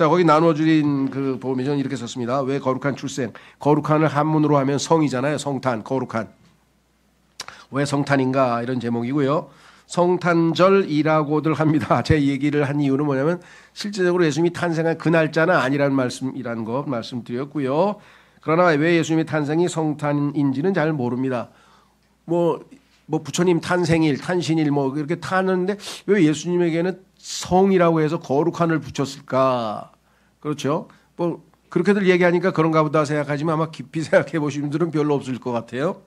자, 거기 나눠주린 그 보면 저는 이렇게 썼습니다. 왜 거룩한 출생? 거룩한을 한문으로 하면 성이잖아요. 성탄, 거룩한. 왜 성탄인가? 이런 제목이고요. 성탄절이라고들 합니다. 제 얘기를 한 이유는 뭐냐면 실제적으로 예수님이 탄생한 그 날짜는 아니라는 말씀이라는 거 말씀드렸고요. 그러나 왜 예수님의 탄생이 성탄인지는 잘 모릅니다. 뭐 부처님 탄생일, 탄신일 뭐 이렇게 타는데 왜 예수님에게는 성이라고 해서 거룩한을 붙였을까? 그렇죠? 뭐 그렇게들 얘기하니까 그런가 보다 생각하지만 아마 깊이 생각해 보시는 분들은 별로 없을 것 같아요.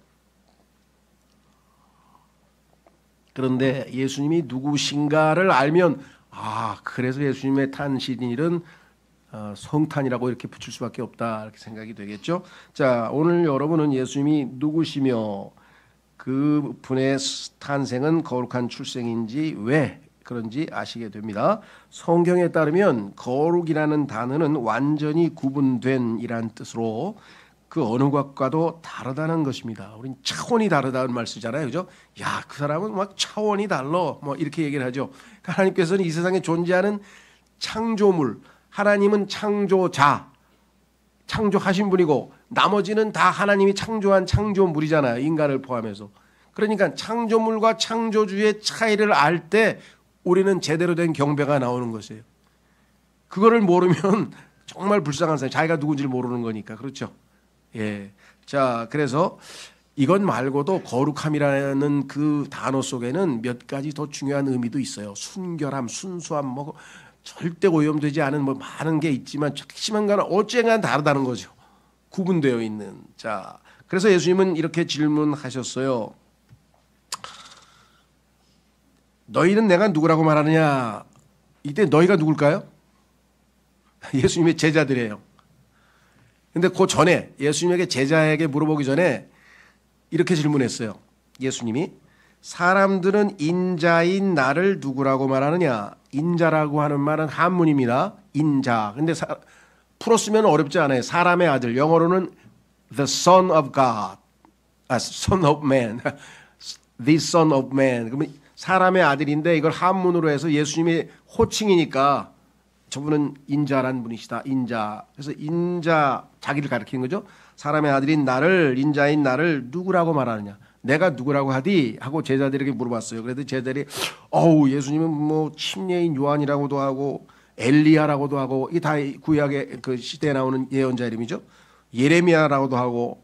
그런데 예수님이 누구신가를 알면 그래서 예수님의 탄신일은 성탄이라고 이렇게 붙일 수밖에 없다 이렇게 생각이 되겠죠. 자, 오늘 여러분은 예수님이 누구시며 그 분의 탄생은 거룩한 출생인지 왜 그런지 아시게 됩니다. 성경에 따르면 거룩이라는 단어는 완전히 구분된 이란 뜻으로 그 어느 것과도 다르다는 것입니다. 우린 차원이 다르다는 말 쓰잖아요. 그죠? 야, 그 사람은 막 차원이 달라. 뭐 이렇게 얘기를 하죠. 하나님께서는 이 세상에 존재하는 창조물, 하나님은 창조자, 창조하신 분이고 나머지는 다 하나님이 창조한 창조물이잖아요. 인간을 포함해서. 그러니까 창조물과 창조주의 차이를 알 때 우리는 제대로 된 경배가 나오는 것이에요. 그거를 모르면 정말 불쌍한 사람, 자기가 누군지를 모르는 거니까. 그렇죠? 예. 자, 그래서 이것 말고도 거룩함이라는 그 단어 속에는 몇 가지 더 중요한 의미도 있어요. 순결함, 순수함, 뭐 절대 오염되지 않은 뭐 많은 게 있지만 핵심한 거는 어쨌든 다르다는 거죠. 구분되어 있는. 자, 그래서 예수님은 이렇게 질문하셨어요. 너희는 내가 누구라고 말하느냐? 이때 너희가 누굴까요? 예수님의 제자들이에요. 근데 그 전에 예수님에게 제자에게 물어보기 전에 이렇게 질문했어요. 예수님이 사람들은 인자인 나를 누구라고 말하느냐? 인자라고 하는 말은 한문입니다. 인자. 근데 풀었으면 어렵지 않아요. 사람의 아들. 영어로는 the son of God. son of man. the son of man. 그러면 사람의 아들인데 이걸 한문으로 해서 예수님의 호칭이니까 저분은 인자란 분이시다. 인자. 그래서 인자 자기를 가리키는 거죠. 사람의 아들인 나를 인자인 나를 누구라고 말하느냐. 내가 누구라고 하디? 하고 제자들에게 물어봤어요. 그래도 제자들이 예수님은 뭐 침례인 요한이라고도 하고 엘리야라고도 하고 이 다 구약의 그 시대에 나오는 예언자 이름이죠. 예레미야라고도 하고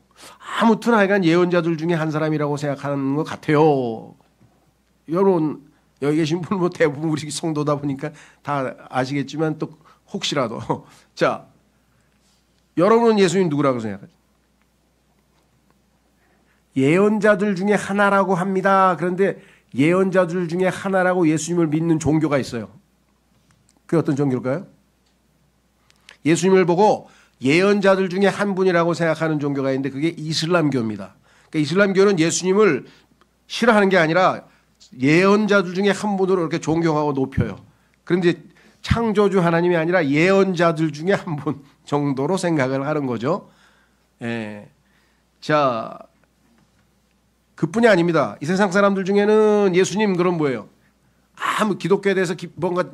아무튼 하여간 예언자들 중에 한 사람이라고 생각하는 것 같아요. 여러분 여기 계신 분 뭐 대부분 우리 성도다 보니까 다 아시겠지만 또 혹시라도 자, 여러분은 예수님 누구라고 생각하죠? 예언자들 중에 하나라고 합니다. 그런데 예언자들 중에 하나라고 예수님을 믿는 종교가 있어요. 그게 어떤 종교일까요? 예수님을 보고 예언자들 중에 한 분이라고 생각하는 종교가 있는데 그게 이슬람교입니다. 그러니까 이슬람교는 예수님을 싫어하는 게 아니라 예언자들 중에 한 분으로 이렇게 존경하고 높여요. 그런데 창조주 하나님이 아니라 예언자들 중에 한 분 정도로 생각을 하는 거죠. 예. 자, 그뿐이 아닙니다. 이 세상 사람들 중에는 예수님 그럼 뭐예요? 기독교에 대해서 뭔가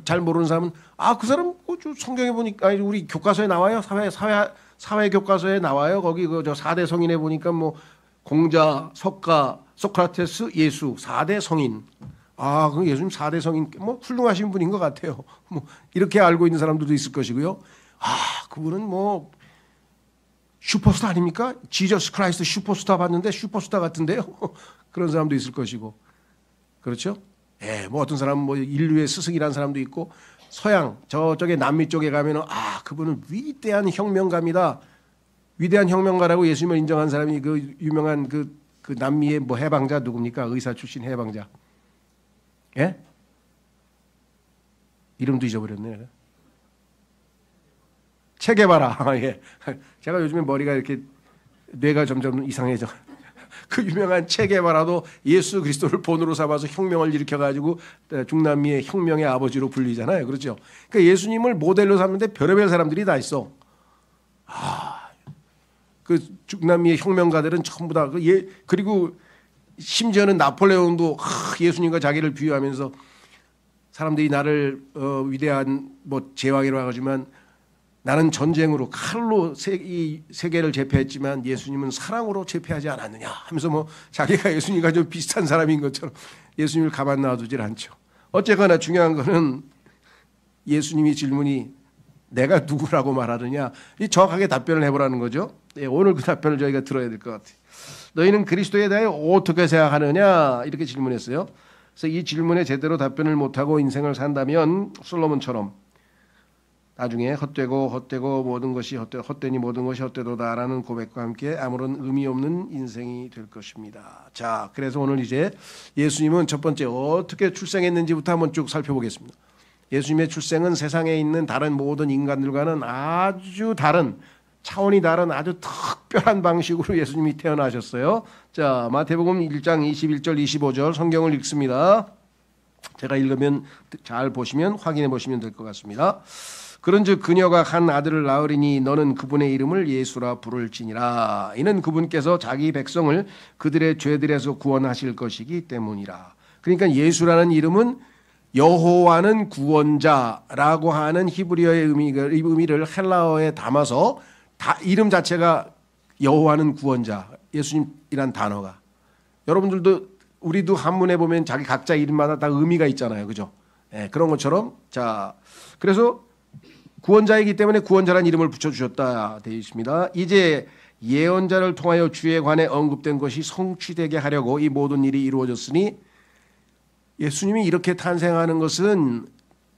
잘 모르는 사람은 그 사람 성경에 보니까 우리 교과서에 나와요. 사회 교과서에 나와요. 거기 저 4대 성인에 보니까 뭐 공자, 석가, 소크라테스, 예수 4대 성인. 그 예수님 4대 성인 뭐 훌륭하신 분인 것 같아요. 뭐 이렇게 알고 있는 사람들도 있을 것이고요. 그분은 뭐 슈퍼스타 아닙니까? 지저스 크라이스트 슈퍼스타 봤는데 슈퍼스타 같은데요. 그런 사람도 있을 것이고. 그렇죠? 예, 뭐 어떤 사람은 뭐 인류의 스승이라는 사람도 있고 서양 저쪽에 남미 쪽에 가면은 그분은 위대한 혁명가입니다. 위대한 혁명가라고 예수님을 인정한 사람이 그 유명한 그 남미의 뭐 해방자 누굽니까? 의사 출신 해방자. 예? 이름도 잊어버렸네. 체게바라. 예. 제가 요즘에 머리가 이렇게 뇌가 점점 이상해져. 그 유명한 체게바라도 예수 그리스도를 본으로 삼아서 혁명을 일으켜가지고 중남미의 혁명의 아버지로 불리잖아요. 그렇죠? 그러니까 예수님을 모델로 삼는데 별의별 사람들이 다 있어. 그 중남미의 혁명가들은 전부 다 그리고 심지어는 나폴레옹도 예수님과 자기를 비유하면서 사람들이 나를 위대한 뭐 제왕이라고 하지만 나는 전쟁으로 칼로 이 세계를 제패했지만 예수님은 사랑으로 제패하지 않았느냐 하면서 뭐 자기가 예수님과 좀 비슷한 사람인 것처럼 예수님을 가만 놔두질 않죠. 어쨌거나 중요한 거는 예수님이 질문이 내가 누구라고 말하느냐 이 정확하게 답변을 해보라는 거죠. 오늘 그 답변을 저희가 들어야 될 것 같아요. 너희는 그리스도에 대해 어떻게 생각하느냐 이렇게 질문했어요. 그래서 이 질문에 제대로 답변을 못하고 인생을 산다면 솔로몬처럼 나중에 헛되고 모든 것이 헛되니 모든 것이 헛되도다라는 고백과 함께 아무런 의미 없는 인생이 될 것입니다. 자, 그래서 오늘 이제 예수님은 첫 번째 어떻게 출생했는지부터 한번 쭉 살펴보겠습니다. 예수님의 출생은 세상에 있는 다른 모든 인간들과는 아주 다른 차원이 다른 아주 특별한 방식으로 예수님이 태어나셨어요. 자, 마태복음 1장 21절 25절 성경을 읽습니다. 제가 읽으면 잘 보시면 확인해 보시면 될 것 같습니다. 그런즉 그녀가 한 아들을 낳으리니 너는 그분의 이름을 예수라 부를지니라. 이는 그분께서 자기 백성을 그들의 죄들에서 구원하실 것이기 때문이라. 그러니까 예수라는 이름은 여호와는 구원자라고 하는 히브리어의 의미를 헬라어에 담아서 이름 자체가 여호와는 구원자, 예수님이란 단어가. 여러분들도 우리도 한문에 보면 자기 각자 이름마다 다 의미가 있잖아요. 그죠? 네, 그런 것처럼 자, 그래서 구원자이기 때문에 구원자라는 이름을 붙여주셨다 되어 있습니다. 이제 예언자를 통하여 주에 관해 언급된 것이 성취되게 하려고 이 모든 일이 이루어졌으니 예수님이 이렇게 탄생하는 것은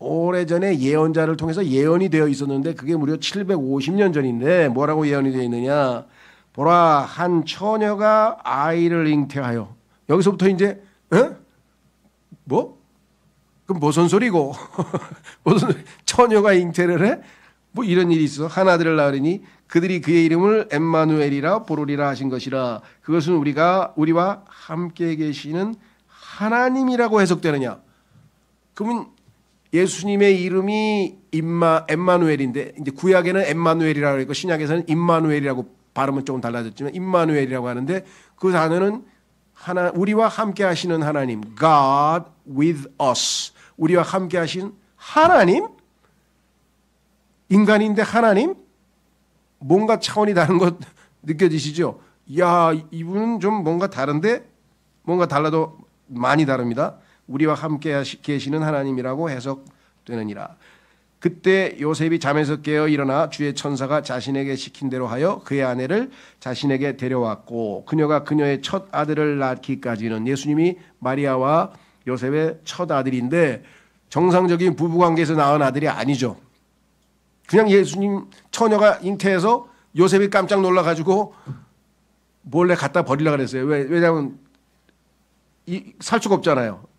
오래전에 예언자를 통해서 예언이 되어 있었는데 그게 무려 750년 전인데 뭐라고 예언이 되어 있느냐. 보라 한 처녀가 아이를 잉태하여. 여기서부터 이제 뭐? 그럼 무슨 소리고 무슨 처녀가 잉태를 해? 뭐 이런 일이 있어. 한 아들을 낳으리니 그들이 그의 이름을 엠마누엘이라 부르리라 하신 것이라. 그것은 우리와 함께 계시는 하나님이라고 해석되느냐. 그러면 예수님의 이름이 엠마누엘인데 이제 구약에는 엠마누엘이라고 했고 신약에서는 임마누엘이라고 발음은 조금 달라졌지만 임마누엘이라고 하는데 그 단어는 우리와 함께 하시는 하나님, God with us. 우리와 함께 하신 하나님? 인간인데 하나님? 뭔가 차원이 다른 것 느껴지시죠? 야, 이분은 좀 뭔가 다른데 뭔가 달라도 많이 다릅니다. 우리와 함께 계시는 하나님이라고 해석되느니라. 그때 요셉이 잠에서 깨어 일어나 주의 천사가 자신에게 시킨 대로 하여 그의 아내를 자신에게 데려왔고 그녀가 그녀의 첫 아들을 낳기까지는 예수님이 마리아와 요셉의 첫 아들인데 정상적인 부부관계에서 낳은 아들이 아니죠. 그냥 예수님 처녀가 잉태해서 요셉이 깜짝 놀라가지고 몰래 갖다 버리려고 그랬어요. 왜냐하면 살 수가 없잖아요.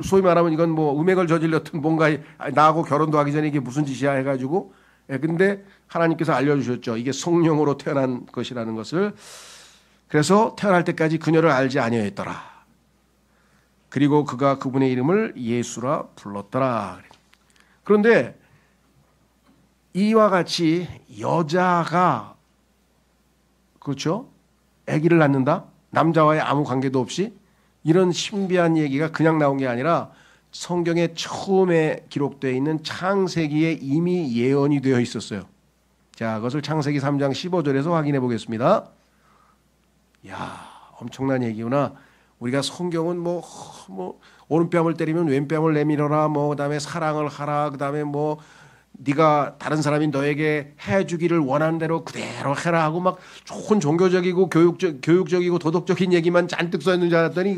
소위 말하면 이건 뭐 음행을 저질렀던 뭔가 나하고 결혼도 하기 전에 이게 무슨 짓이야 해가지고 근데 하나님께서 알려주셨죠. 이게 성령으로 태어난 것이라는 것을. 그래서 태어날 때까지 그녀를 알지 아니하였더라. 그리고 그가 그분의 이름을 예수라 불렀더라. 그런데 이와 같이 여자가 그렇죠? 아기를 낳는다? 남자와의 아무 관계도 없이 이런 신비한 얘기가 그냥 나온 게 아니라 성경에 처음에 기록되어 있는 창세기에 이미 예언이 되어 있었어요. 자, 그것을 창세기 3장 15절에서 확인해 보겠습니다. 야, 엄청난 얘기구나. 우리가 성경은 뭐 오른뺨을 때리면 왼뺨을 내밀어라, 그다음에 사랑을 하라, 그다음에 네가 다른 사람이 너에게 해주기를 원하는 대로 그대로 해라 하고 막 좋은 종교적이고 교육적이고 도덕적인 얘기만 잔뜩 써 있는 줄 알았더니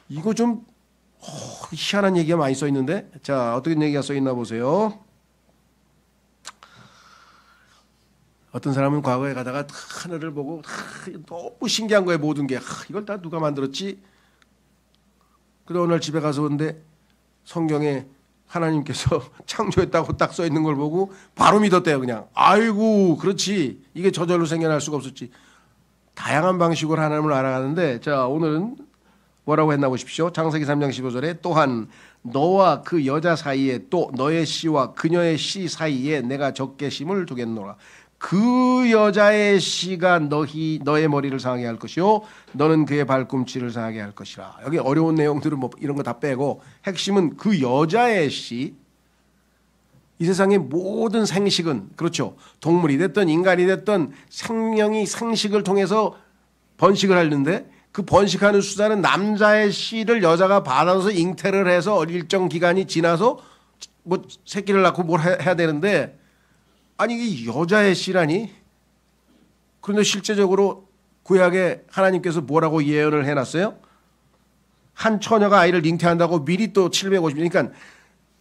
이거 좀 희한한 얘기가 많이 써 있는데. 자, 어떤 얘기가 써 있나 보세요. 어떤 사람은 과거에 가다가 하늘을 보고 너무 신기한 거예요. 모든 게 이걸 다 누가 만들었지? 그러다 오늘 집에 가서 근데 성경에 하나님께서 창조했다고 딱 써 있는 걸 보고 바로 믿었대요. 그냥 아이고 그렇지, 이게 저절로 생겨날 수가 없었지. 다양한 방식으로 하나님을 알아가는데, 자, 오늘은 뭐라고 했나 보십시오. 창세기 3장 15절에 또한 너와 그 여자 사이에 또 너의 씨와 그녀의 씨 사이에 내가 적개심을 두겠노라. 그 여자의 씨가 너의 머리를 상하게 할 것이요 너는 그의 발꿈치를 상하게 할 것이라. 여기 어려운 내용들은 뭐 이런 거 다 빼고 핵심은 그 여자의 씨. 이 세상의 모든 생식은 그렇죠. 동물이 됐든 인간이 됐든 생명이 생식을 통해서 번식을 하는데 그 번식하는 수단은 남자의 씨를 여자가 받아서 잉태를 해서 일정 기간이 지나서 뭐 새끼를 낳고 뭘 해야 되는데 아니 이게 여자의 씨라니? 그런데 실제적으로 구약에 하나님께서 뭐라고 예언을 해놨어요? 한 처녀가 아이를 잉태한다고 미리 또 750년 그러니까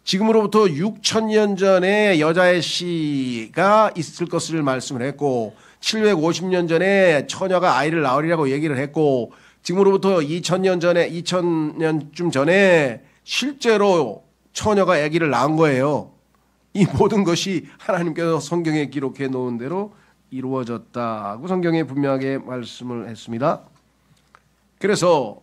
지금으로부터 6,000년 전에 여자의 씨가 있을 것을 말씀을 했고 750년 전에 처녀가 아이를 낳으리라고 얘기를 했고 지금으로부터 2000년쯤 전에 실제로 처녀가 아기를 낳은 거예요. 이 모든 것이 하나님께서 성경에 기록해 놓은 대로 이루어졌다고 성경에 분명하게 말씀을 했습니다. 그래서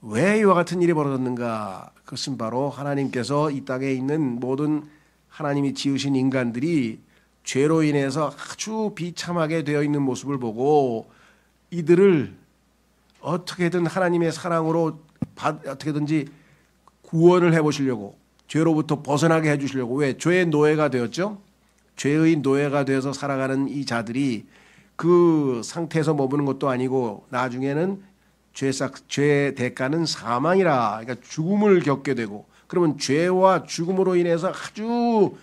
왜 이와 같은 일이 벌어졌는가? 그것은 바로 하나님께서 이 땅에 있는 모든 하나님이 지으신 인간들이 죄로 인해서 아주 비참하게 되어 있는 모습을 보고 이들을 어떻게든 하나님의 사랑으로 어떻게든지 구원을 해보시려고 죄로부터 벗어나게 해주시려고 왜? 죄의 노예가 되었죠. 죄의 노예가 되어서 살아가는 이 자들이 그 상태에서 머무는 것도 아니고 나중에는 죄의 대가는 사망이라 그러니까 죽음을 겪게 되고 그러면 죄와 죽음으로 인해서 아주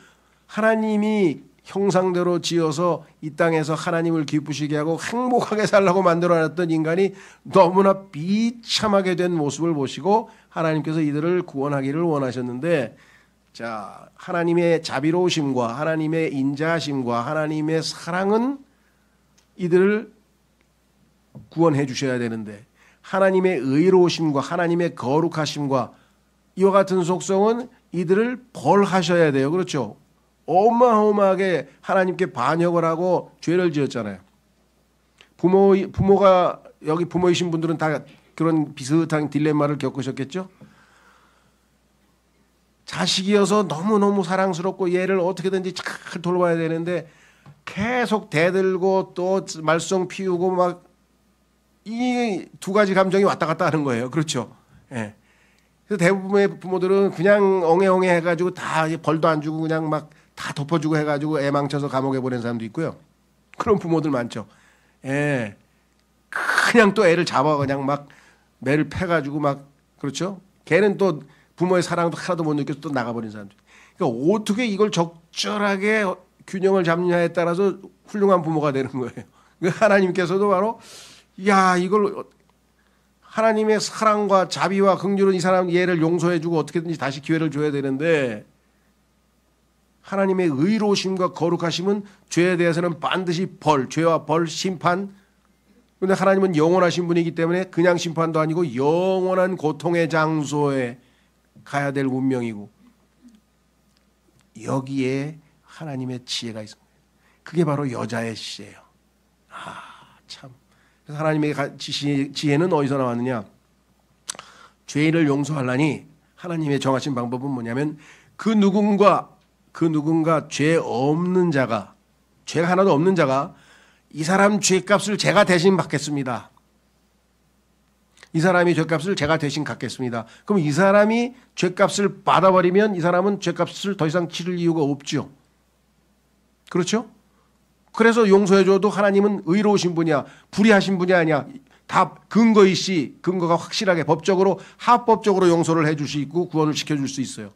하나님이 형상대로 지어서 이 땅에서 하나님을 기쁘시게 하고 행복하게 살라고 만들어놨던 인간이 너무나 비참하게 된 모습을 보시고 하나님께서 이들을 구원하기를 원하셨는데 자 하나님의 자비로우심과 하나님의 인자하심과 하나님의 사랑은 이들을 구원해 주셔야 되는데 하나님의 의로우심과 하나님의 거룩하심과 이와 같은 속성은 이들을 벌하셔야 돼요. 그렇죠? 어마어마하게 하나님께 반역을 하고 죄를 지었잖아요. 부모가 여기 부모이신 분들은 다 그런 비슷한 딜레마를 겪으셨겠죠? 자식이어서 너무너무 사랑스럽고 얘를 어떻게든지 잘 돌봐야 되는데 계속 대들고 또 말썽 피우고 막 이 두 가지 감정이 왔다 갔다 하는 거예요. 그렇죠? 예. 그래서 대부분의 부모들은 그냥 엉해엉해 해가지고 다 벌도 안 주고 그냥 막 다 덮어주고 해가지고 애 망쳐서 감옥에 보낸 사람도 있고요. 그런 부모들 많죠. 예. 그냥 또 애를 잡아 그냥 막 매를 패가지고 막 그렇죠? 걔는 또 부모의 사랑도 하나도 못 느껴서 또 나가버린 사람들. 그러니까 어떻게 이걸 적절하게 균형을 잡느냐에 따라서 훌륭한 부모가 되는 거예요. 하나님께서도 바로 야 이걸 하나님의 사랑과 자비와 긍휼은 이 사람 얘를 용서해주고 어떻게든지 다시 기회를 줘야 되는데 하나님의 의로우심과 거룩하심은 죄에 대해서는 반드시 죄와 벌, 심판. 그런데 하나님은 영원하신 분이기 때문에 그냥 심판도 아니고 영원한 고통의 장소에 가야 될 운명이고 여기에 하나님의 지혜가 있습니다. 그게 바로 여자의 씨예요. 참. 그래서 하나님의 지혜는 어디서 나왔느냐? 죄인을 용서하려니 하나님의 정하신 방법은 뭐냐면 그 누군가 죄 없는 자가 죄가 하나도 없는 자가 이 사람 죄값을 제가 대신 받겠습니다. 이 사람이 죄값을 제가 대신 갚겠습니다. 그럼 이 사람이 죄값을 받아버리면 이 사람은 죄값을 더 이상 치를 이유가 없죠. 그렇죠? 그래서 용서해줘도 하나님은 의로우신 분이야. 불의하신 분이 아니야. 다 근거가 확실하게 법적으로 합법적으로 용서를 해주시고 구원을 시켜줄 수 있어요.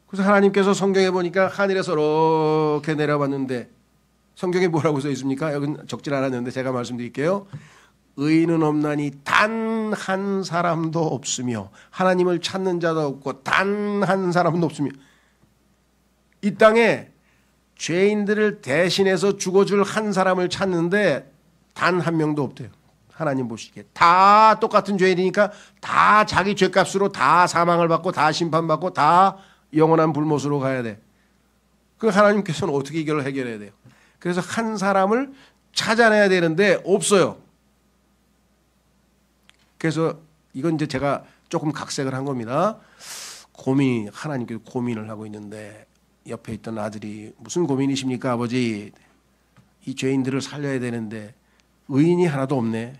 그래서 하나님께서 성경에 보니까 하늘에서 이렇게 내려봤는데 성경에 뭐라고 써 있습니까? 여기는 적질 않았는데 제가 말씀드릴게요. 의인은 없나니 단 한 사람도 없으며 하나님을 찾는 자도 없고 단 한 사람도 없으며 이 땅에 죄인들을 대신해서 죽어줄 한 사람을 찾는데 단 한 명도 없대요. 하나님 보시기에 다 똑같은 죄인이니까 다 자기 죄값으로 다 사망을 받고 다 심판받고 다 영원한 불못으로 가야 돼. 그 하나님께서는 어떻게 이걸 해결해야 돼요? 그래서 한 사람을 찾아내야 되는데 없어요. 그래서 이건 이제 제가 조금 각색을 한 겁니다. 하나님께서 고민을 하고 있는데 옆에 있던 아들이 무슨 고민이십니까 아버지? 이 죄인들을 살려야 되는데 의인이 하나도 없네.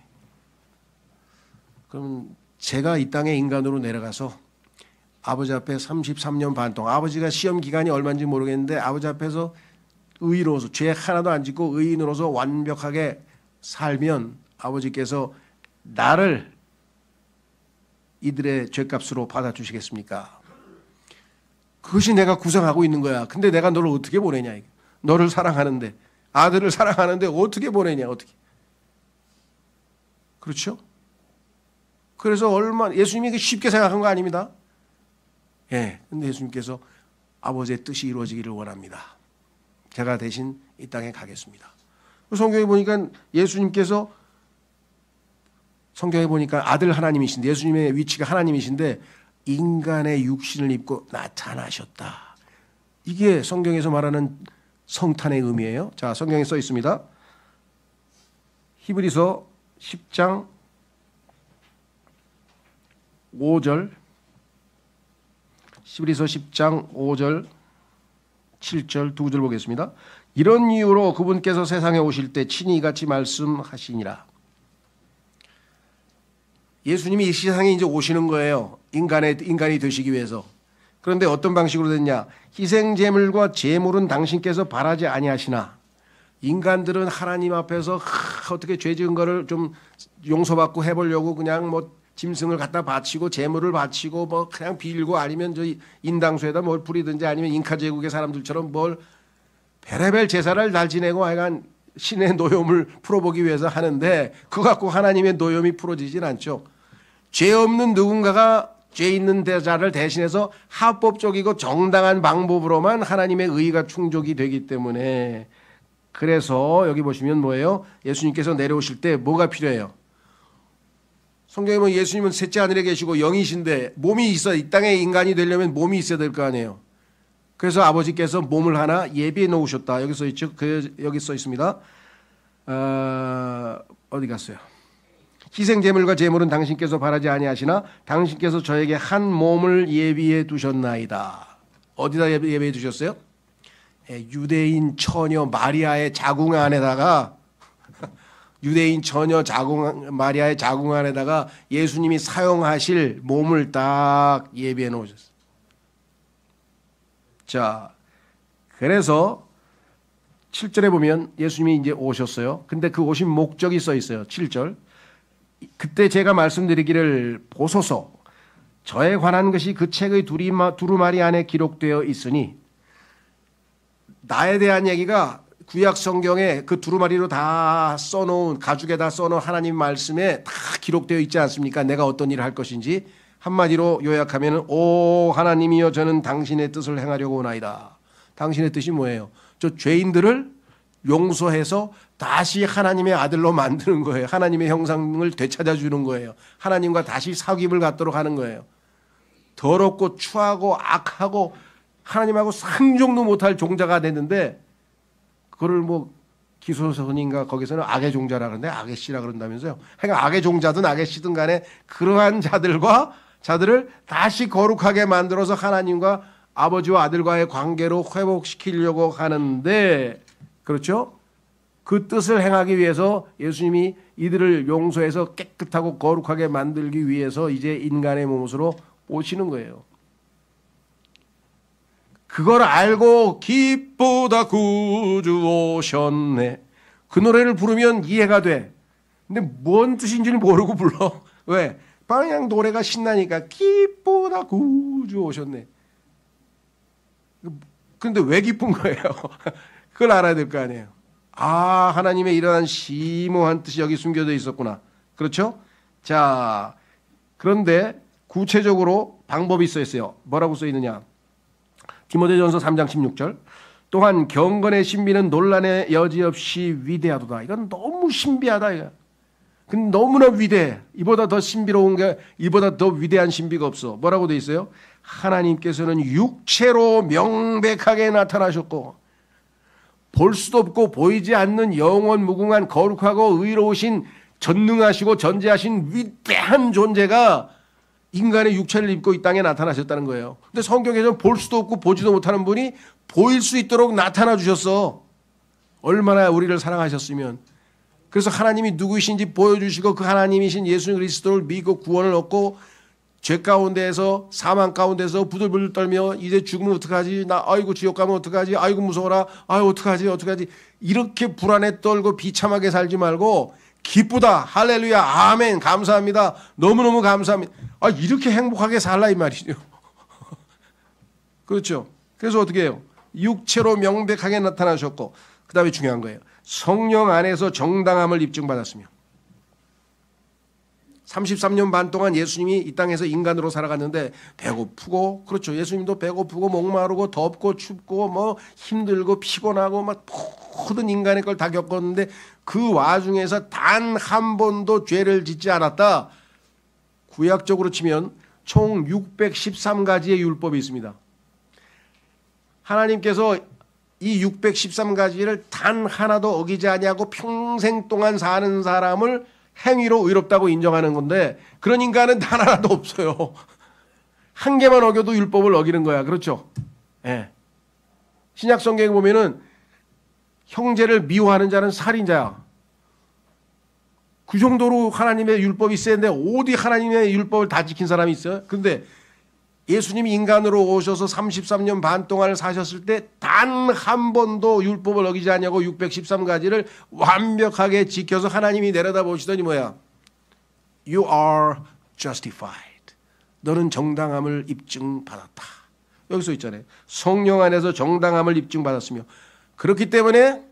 그럼 제가 이 땅에 인간으로 내려가서 아버지 앞에 33년 반 동안, 아버지가 시험 기간이 얼마인지 모르겠는데 아버지 앞에서 의로서 죄 하나도 안 짓고 의인으로서 완벽하게 살면 아버지께서 나를 이들의 죄값으로 받아주시겠습니까? 그것이 내가 구상하고 있는 거야. 근데 내가 너를 어떻게 보내냐. 너를 사랑하는데, 아들을 사랑하는데 어떻게 보내냐. 어떻게. 그렇죠? 그래서 예수님이 쉽게 생각한 거 아닙니다. 예. 근데 예수님께서 아버지의 뜻이 이루어지기를 원합니다. 제가 대신 이 땅에 가겠습니다. 성경에 보니까 예수님께서 성경에 보니까 아들 하나님이신데 예수님의 위치가 하나님이신데 인간의 육신을 입고 나타나셨다. 이게 성경에서 말하는 성탄의 의미예요. 자, 성경에 써 있습니다. 히브리서 10장 5절, 히브리서 10장 5절 7절 두 구절 보겠습니다. 이런 이유로 그분께서 세상에 오실 때 친히 이같이 말씀하시니라. 예수님이 이 세상에 이제 오시는 거예요. 인간이 되시기 위해서. 그런데 어떤 방식으로 됐냐? 희생 제물과 제물은 당신께서 바라지 아니하시나. 인간들은 하나님 앞에서 어떻게 죄 지은 거를 좀 용서받고 해보려고 그냥 뭐 짐승을 갖다 바치고 제물을 바치고 뭐 그냥 빌고 아니면 저 인당수에다 뭘 부리든지 아니면 잉카 제국의 사람들처럼 뭘 별의별 제사를 날 지내고 하여간 신의 노염을 풀어보기 위해서 하는데 그거 갖고 하나님의 노염이 풀어지진 않죠. 죄 없는 누군가가 죄 있는 자를 대신해서 합법적이고 정당한 방법으로만 하나님의 의가 충족이 되기 때문에 그래서 여기 보시면 뭐예요? 예수님께서 내려오실 때 뭐가 필요해요? 성경에 보면 예수님은 셋째 하늘에 계시고 영이신데 몸이 있어. 이 땅에 인간이 되려면 몸이 있어야 될 거 아니에요. 그래서 아버지께서 몸을 하나 예비해 놓으셨다. 여기 써 있죠. 여기 써 있습니다. 어디 갔어요? 희생 제물과 제물은 당신께서 바라지 아니하시나 당신께서 저에게 한 몸을 예비해 두셨나이다. 어디다 예비해 두셨어요? 유대인 처녀 마리아의 자궁 안에다가 유대인 처녀 마리아의 자궁 안에다가 예수님이 사용하실 몸을 딱 예비해 놓으셨어요. 자, 그래서 7절에 보면 예수님이 이제 오셨어요. 근데 그 오신 목적이 써 있어요. 7절. 그때 제가 말씀드리기를 보소서 저에 관한 것이 그 책의 두루마리 안에 기록되어 있으니 나에 대한 얘기가 구약 성경에 그 두루마리로 다 써놓은 가죽에다 써놓은 하나님 말씀에 다 기록되어 있지 않습니까? 내가 어떤 일을 할 것인지 한마디로 요약하면 오 하나님이여 저는 당신의 뜻을 행하려고 오나이다. 당신의 뜻이 뭐예요? 저 죄인들을 용서해서 다시 하나님의 아들로 만드는 거예요. 하나님의 형상을 되찾아주는 거예요. 하나님과 다시 사귐을 갖도록 하는 거예요. 더럽고 추하고 악하고 하나님하고 상종도 못할 종자가 됐는데 그거를 뭐 기소서인가 거기서는 악의 종자라 그러는데 악의 씨라 그런다면서요. 그러니까 악의 종자든 악의 씨든 간에 그러한 자들을 다시 거룩하게 만들어서 하나님과 아버지와 아들과의 관계로 회복시키려고 하는데 그렇죠? 그 뜻을 행하기 위해서 예수님이 이들을 용서해서 깨끗하고 거룩하게 만들기 위해서 이제 인간의 몸으로 오시는 거예요. 그걸 알고 기쁘다 구주 오셨네. 그 노래를 부르면 이해가 돼. 근데 뭔 뜻인지는 모르고 불러. 왜? 그냥 노래가 신나니까 기쁘다 구주 오셨네. 그런데 왜 기쁜 거예요? 그걸 알아야 될 거 아니에요. 아, 하나님의 이러한 심오한 뜻이 여기 숨겨져 있었구나. 그렇죠? 자, 그런데 구체적으로 방법이 써 있어요. 뭐라고 써 있느냐? 디모데전서 3장 16절. 또한 경건의 신비는 논란의 여지 없이 위대하도다. 이건 너무 신비하다. 이거. 근데 너무나 위대해. 이보다 더 신비로운 게 이보다 더 위대한 신비가 없어. 뭐라고 돼 있어요? 하나님께서는 육체로 명백하게 나타나셨고 볼 수도 없고 보이지 않는 영원 무궁한 거룩하고 의로우신 전능하시고 전지하신 위대한 존재가 인간의 육체를 입고 이 땅에 나타나셨다는 거예요. 근데 성경에서는 볼 수도 없고 보지도 못하는 분이 보일 수 있도록 나타나 주셨어. 얼마나 우리를 사랑하셨으면. 그래서 하나님이 누구이신지 보여주시고 그 하나님이신 예수 그리스도를 믿고 구원을 얻고 죄 가운데에서 사망 가운데서 부들부들 떨며 이제 죽으면 어떡하지? 나 아이고 지옥 가면 어떡하지? 아이고 무서워라. 아이고 어떡하지? 이렇게 불안에 떨고 비참하게 살지 말고 기쁘다. 할렐루야. 아멘. 감사합니다. 너무너무 감사합니다. 이렇게 행복하게 살라 이 말이죠. 그렇죠. 그래서 어떻게 해요? 육체로 명백하게 나타나셨고 그 다음에 중요한 거예요. 성령 안에서 정당함을 입증받았으며 33년 반 동안 예수님이 이 땅에서 인간으로 살아갔는데 배고프고 그렇죠. 예수님도 배고프고 목마르고 덥고 춥고 뭐 힘들고 피곤하고 막 모든 인간의 걸 다 겪었는데 그 와중에서 단 한 번도 죄를 짓지 않았다. 구약적으로 치면 총 613가지의 율법이 있습니다. 하나님께서 이 613가지를 단 하나도 어기지 아니하고 평생 동안 사는 사람을 행위로 의롭다고 인정하는 건데 그런 인간은 단 하나도 없어요. 한 개만 어겨도 율법을 어기는 거야. 그렇죠? 예. 신약 성경에 보면은 형제를 미워하는 자는 살인자야. 그 정도로 하나님의 율법이 세는데 어디 하나님의 율법을 다 지킨 사람이 있어요? 근데 예수님이 인간으로 오셔서 33년 반 동안을 사셨을 때 단 한 번도 율법을 어기지 않냐고 613가지를 완벽하게 지켜서 하나님이 내려다보시더니 뭐야? You are justified. 너는 정당함을 입증받았다. 여기서 있잖아요. 성령 안에서 정당함을 입증받았으며 그렇기 때문에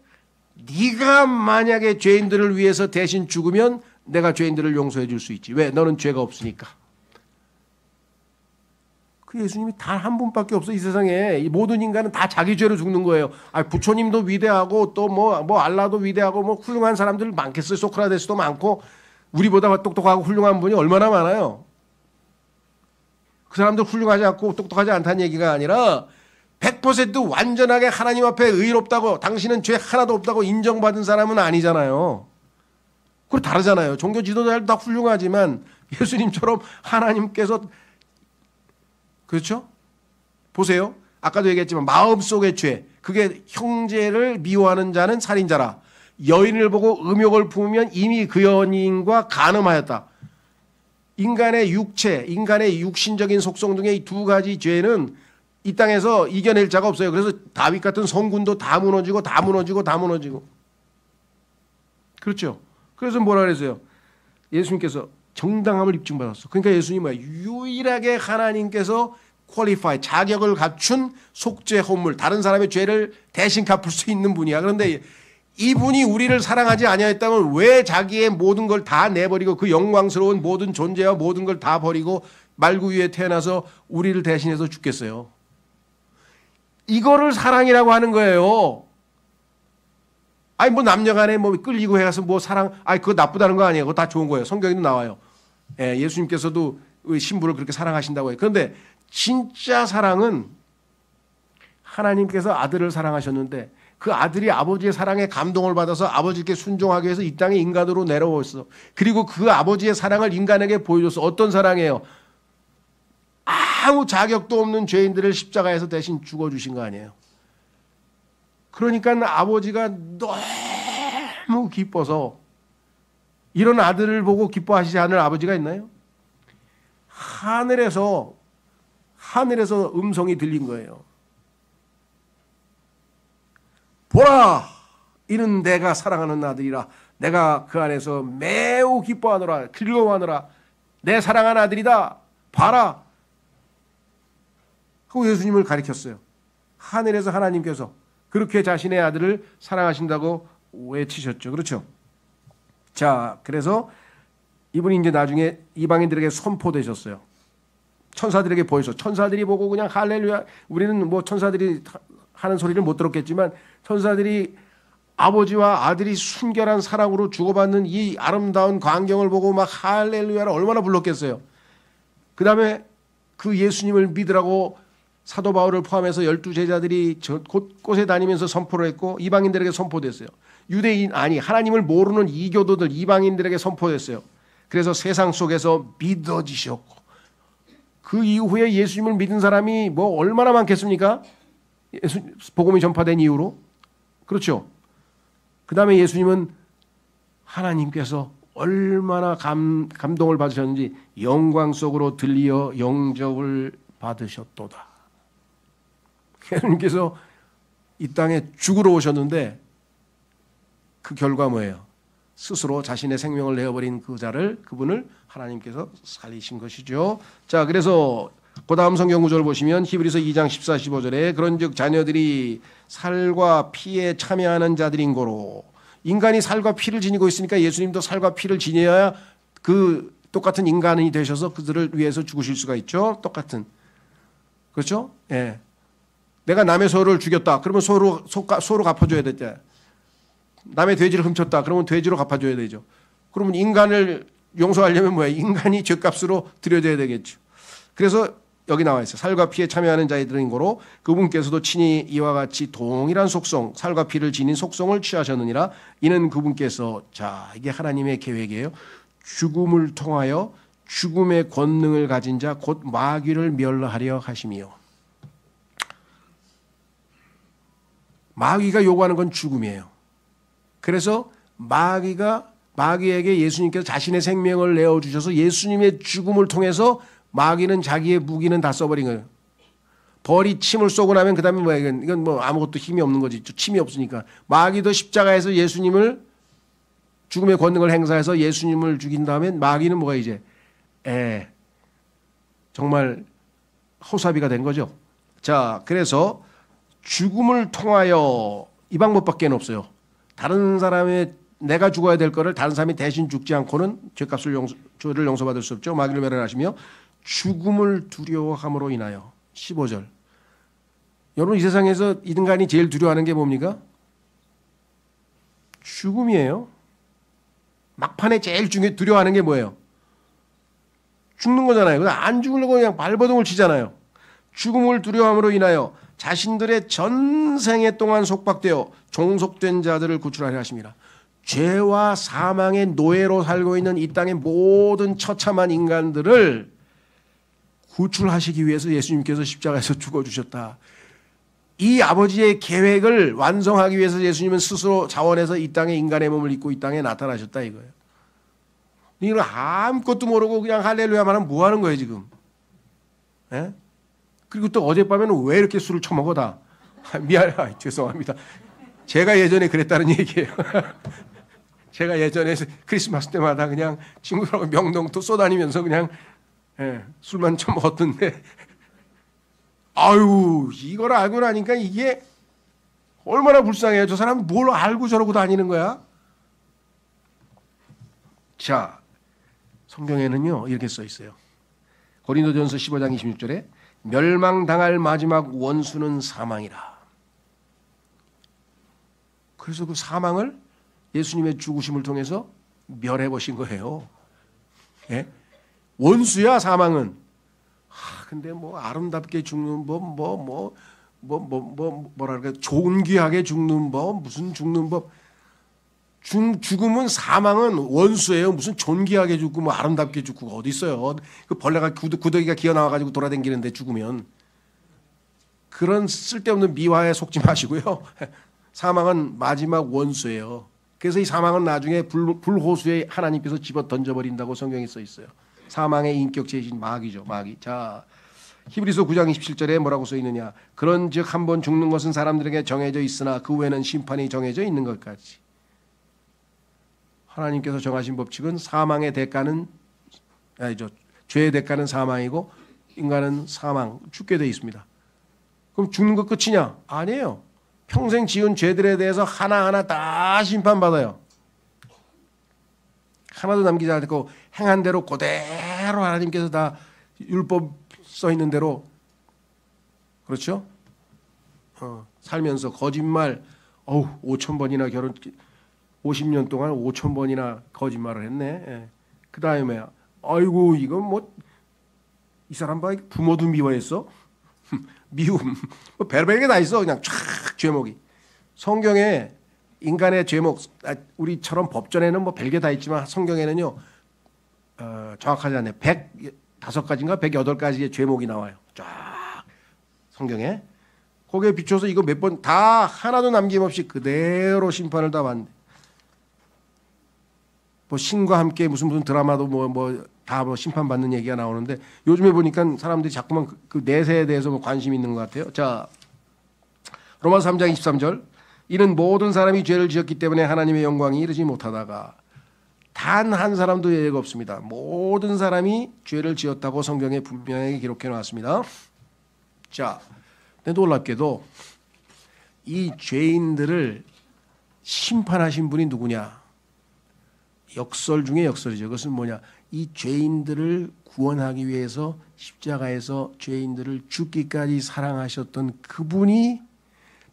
네가 만약에 죄인들을 위해서 대신 죽으면 내가 죄인들을 용서해 줄 수 있지. 왜? 너는 죄가 없으니까. 그 예수님이 단 한 분밖에 없어. 이 세상에 이 모든 인간은 다 자기 죄로 죽는 거예요. 부처님도 위대하고 또 뭐 알라도 위대하고 뭐 훌륭한 사람들 많겠어요. 소크라테스도 많고 우리보다 똑똑하고 훌륭한 분이 얼마나 많아요. 그 사람들 훌륭하지 않고 똑똑하지 않다는 얘기가 아니라 100% 완전하게 하나님 앞에 의롭다고 당신은 죄 하나도 없다고 인정받은 사람은 아니잖아요. 그리고 다르잖아요. 종교 지도자들 다 훌륭하지만 예수님처럼 하나님께서 그렇죠? 보세요. 아까도 얘기했지만 마음속의 죄 그게 형제를 미워하는 자는 살인자라. 여인을 보고 음욕을 품으면 이미 그 여인과 간음하였다. 인간의 육체, 인간의 육신적인 속성 중에 이 두 가지 죄는 이 땅에서 이겨낼 자가 없어요. 그래서 다윗 같은 성군도 다 무너지고 다 무너지고 다 무너지고. 그렇죠? 그래서 뭐라 그랬어요? 예수님께서 정당함을 입증받았어. 그러니까 예수님은 뭐야? 유일하게 하나님께서 퀄리파이, 자격을 갖춘 속죄 헌물, 다른 사람의 죄를 대신 갚을 수 있는 분이야. 그런데 이분이 우리를 사랑하지 아니하였다면 왜 자기의 모든 걸 다 내버리고 그 영광스러운 모든 존재와 모든 걸 다 버리고 말구 위에 태어나서 우리를 대신해서 죽겠어요? 이거를 사랑이라고 하는 거예요. 뭐 남녀간에 뭐 끌리고 해서 뭐 사랑, 그거 나쁘다는 거 아니에요. 그거 다 좋은 거예요. 성경에도 나와요. 예수님께서도 신부를 그렇게 사랑하신다고 해요. 그런데 진짜 사랑은 하나님께서 아들을 사랑하셨는데 그 아들이 아버지의 사랑에 감동을 받아서 아버지께 순종하기 위해서 이 땅에 인간으로 내려왔어. 그리고 그 아버지의 사랑을 인간에게 보여줬어. 어떤 사랑이에요? 아무 자격도 없는 죄인들을 십자가에서 대신 죽어주신 거 아니에요. 그러니까 아버지가 너무 기뻐서 이런 아들을 보고 기뻐하시지 않을 아버지가 있나요? 하늘에서 음성이 들린 거예요. 보라! 이는 내가 사랑하는 아들이라. 내가 그 안에서 매우 기뻐하노라. 즐거워하노라. 내 사랑하는 아들이다. 봐라. 그 예수님을 가리켰어요. 하늘에서 하나님께서 그렇게 자신의 아들을 사랑하신다고 외치셨죠. 그렇죠? 자, 그래서 이분이 이제 나중에 이방인들에게 선포되셨어요. 천사들에게 보여서 천사들이 보고 그냥 할렐루야. 우리는 뭐 천사들이 하는 소리를 못 들었겠지만 천사들이 아버지와 아들이 순결한 사랑으로 주고받는 이 아름다운 광경을 보고 막 할렐루야를 얼마나 불렀겠어요. 그 다음에 그 예수님을 믿으라고 사도 바울을 포함해서 12제자들이 곳곳에 다니면서 선포를 했고 이방인들에게 선포됐어요. 유대인 하나님을 모르는 이교도들 이방인들에게 선포됐어요. 그래서 세상 속에서 믿어지셨고 그 이후에 예수님을 믿은 사람이 뭐 얼마나 많겠습니까? 복음이 전파된 이후로. 그렇죠. 그 다음에 예수님은 하나님께서 얼마나 감동을 받으셨는지 영광 속으로 들리어 영접을 받으셨도다. 예수님께서 이 땅에 죽으러 오셨는데 그 결과 뭐예요? 스스로 자신의 생명을 내어버린 그분을 하나님께서 살리신 것이죠. 자, 그래서 그 다음 성경 구절을 보시면 히브리서 2장 14, 15절에 그런즉 자녀들이 살과 피에 참여하는 자들인 거로, 인간이 살과 피를 지니고 있으니까 예수님도 살과 피를 지녀야 그 똑같은 인간이 되셔서 그들을 위해서 죽으실 수가 있죠. 똑같은. 그렇죠? 예. 내가 남의 소를 죽였다. 그러면 소로 갚아줘야 되죠. 남의 돼지를 훔쳤다. 그러면 돼지로 갚아줘야 되죠. 그러면 인간을 용서하려면 뭐야? 인간이 죗값으로 드려져야 되겠죠. 그래서 여기 나와 있어요. 살과 피에 참여하는 자들인 거로 그분께서도 친히 이와 같이 동일한 속성, 살과 피를 지닌 속성을 취하셨느니라. 이는 그분께서, 자, 이게 하나님의 계획이에요. 죽음을 통하여 죽음의 권능을 가진 자 곧 마귀를 멸하려 하심이요. 마귀가 요구하는 건 죽음이에요. 그래서 마귀에게 예수님께서 자신의 생명을 내어주셔서 예수님의 죽음을 통해서 마귀는 자기의 무기는 다 써버린 거예요. 벌이 침을 쏘고 나면 그 다음에 뭐야? 이건 뭐 아무것도 힘이 없는 거지. 침이 없으니까. 마귀도 십자가에서 예수님을 죽음의 권능을 행사해서 예수님을 죽인 다음에 마귀는 뭐가 이제 정말 호사비가 된 거죠. 자, 그래서 죽음을 통하여 이 방법밖에 없어요. 다른 사람의 내가 죽어야 될 거를 다른 사람이 대신 죽지 않고는 죄를 용서받을 수 없죠. 마귀를 멸하시며 죽음을 두려워함으로 인하여. 15절. 여러분, 이 세상에서 이 인간이 제일 두려워하는 게 뭡니까? 죽음이에요. 막판에 제일 두려워하는 게 뭐예요? 죽는 거잖아요. 안 죽으려고 그냥 발버둥을 치잖아요. 죽음을 두려워함으로 인하여 자신들의 전생에 동안 속박되어 종속된 자들을 구출하려 하십니다. 죄와 사망의 노예로 살고 있는 이 땅의 모든 처참한 인간들을 구출하시기 위해서 예수님께서 십자가에서 죽어주셨다. 이 아버지의 계획을 완성하기 위해서 예수님은 스스로 자원해서 이 땅에 인간의 몸을 입고 이 땅에 나타나셨다 이거예요. 이걸 아무것도 모르고 그냥 할렐루야만 하면 뭐 하는 거예요 지금? 예? 그리고 또 어젯밤에는 왜 이렇게 술을 처먹어 다? 미안해요. 죄송합니다. 제가 예전에 그랬다는 얘기예요. 제가 예전에 크리스마스 때마다 그냥 친구들하고 명동도 쏘다니면서 그냥 술만 처먹었던데 아유, 이걸 알고 나니까 이게 얼마나 불쌍해요. 저 사람 뭘 알고 저러고 다니는 거야? 자, 성경에는요 이렇게 써 있어요. 고린도전서 15장 26절에 멸망당할 마지막 원수는 사망이라. 그래서 그 사망을 예수님의 죽으심을 통해서 멸해 보신 거예요. 예? 원수야 사망은. 근데 뭐 아름답게 죽는 법, 뭐랄까 존귀하게 죽는 법, 무슨 죽는 법. 죽음은 사망은 원수예요. 무슨 존귀하게 죽고 뭐 아름답게 죽고 어디 있어요? 그 벌레가 구더기가 기어 나와가지고 돌아다니는데 죽으면 그런 쓸데없는 미화에 속지 마시고요. 사망은 마지막 원수예요. 그래서 이 사망은 나중에 불호수에 하나님께서 집어 던져버린다고 성경에 써 있어요. 사망의 인격체이신 마귀죠. 마귀. 자, 히브리서 9장 27절에 뭐라고 써 있느냐. 그런즉 한번 죽는 것은 사람들에게 정해져 있으나 그 후에는 심판이 정해져 있는 것까지. 하나님께서 정하신 법칙은 사망의 대가는 아니죠. 죄의 대가는 사망이고 인간은 사망, 죽게 돼 있습니다. 그럼 죽는 것 끝이냐? 아니에요. 평생 지은 죄들에 대해서 하나하나 다 심판받아요. 하나도 남기지 않고 행한 대로 그대로 하나님께서 다 율법 써 있는 대로 그렇죠? 살면서 거짓말 5,000번이나 50년 동안 5,000번이나 거짓말을 했네. 예. 그 다음에 아이고 이건 뭐 이 사람 봐 부모도 미워했어. 미움 뭐 별별게 다 있어. 그냥 쫙 죄목이. 성경에 인간의 죄목 우리처럼 법전에는 뭐 별게 다 있지만 성경에는요 정확하지 않네. 105가지인가 108가지의 죄목이 나와요. 쫙 성경에. 거기에 비춰서 이거 몇 번 다 하나도 남김없이 그대로 심판을 다 받는데, 뭐 신과 함께 무슨 드라마도 다 심판받는 얘기가 나오는데, 요즘에 보니까 사람들이 자꾸만 그 내세에 대해서 관심이 있는 것 같아요. 자, 로마서 3장 23절. 이는 모든 사람이 죄를 지었기 때문에 하나님의 영광이 이르지 못하다가 단 한 사람도 예외가 없습니다. 모든 사람이 죄를 지었다고 성경에 분명하게 기록해 놨습니다. 자, 근데 놀랍게도 이 죄인들을 심판하신 분이 누구냐? 역설 중에 역설이죠. 그것은 뭐냐? 이 죄인들을 구원하기 위해서 십자가에서 죄인들을 죽기까지 사랑하셨던 그분이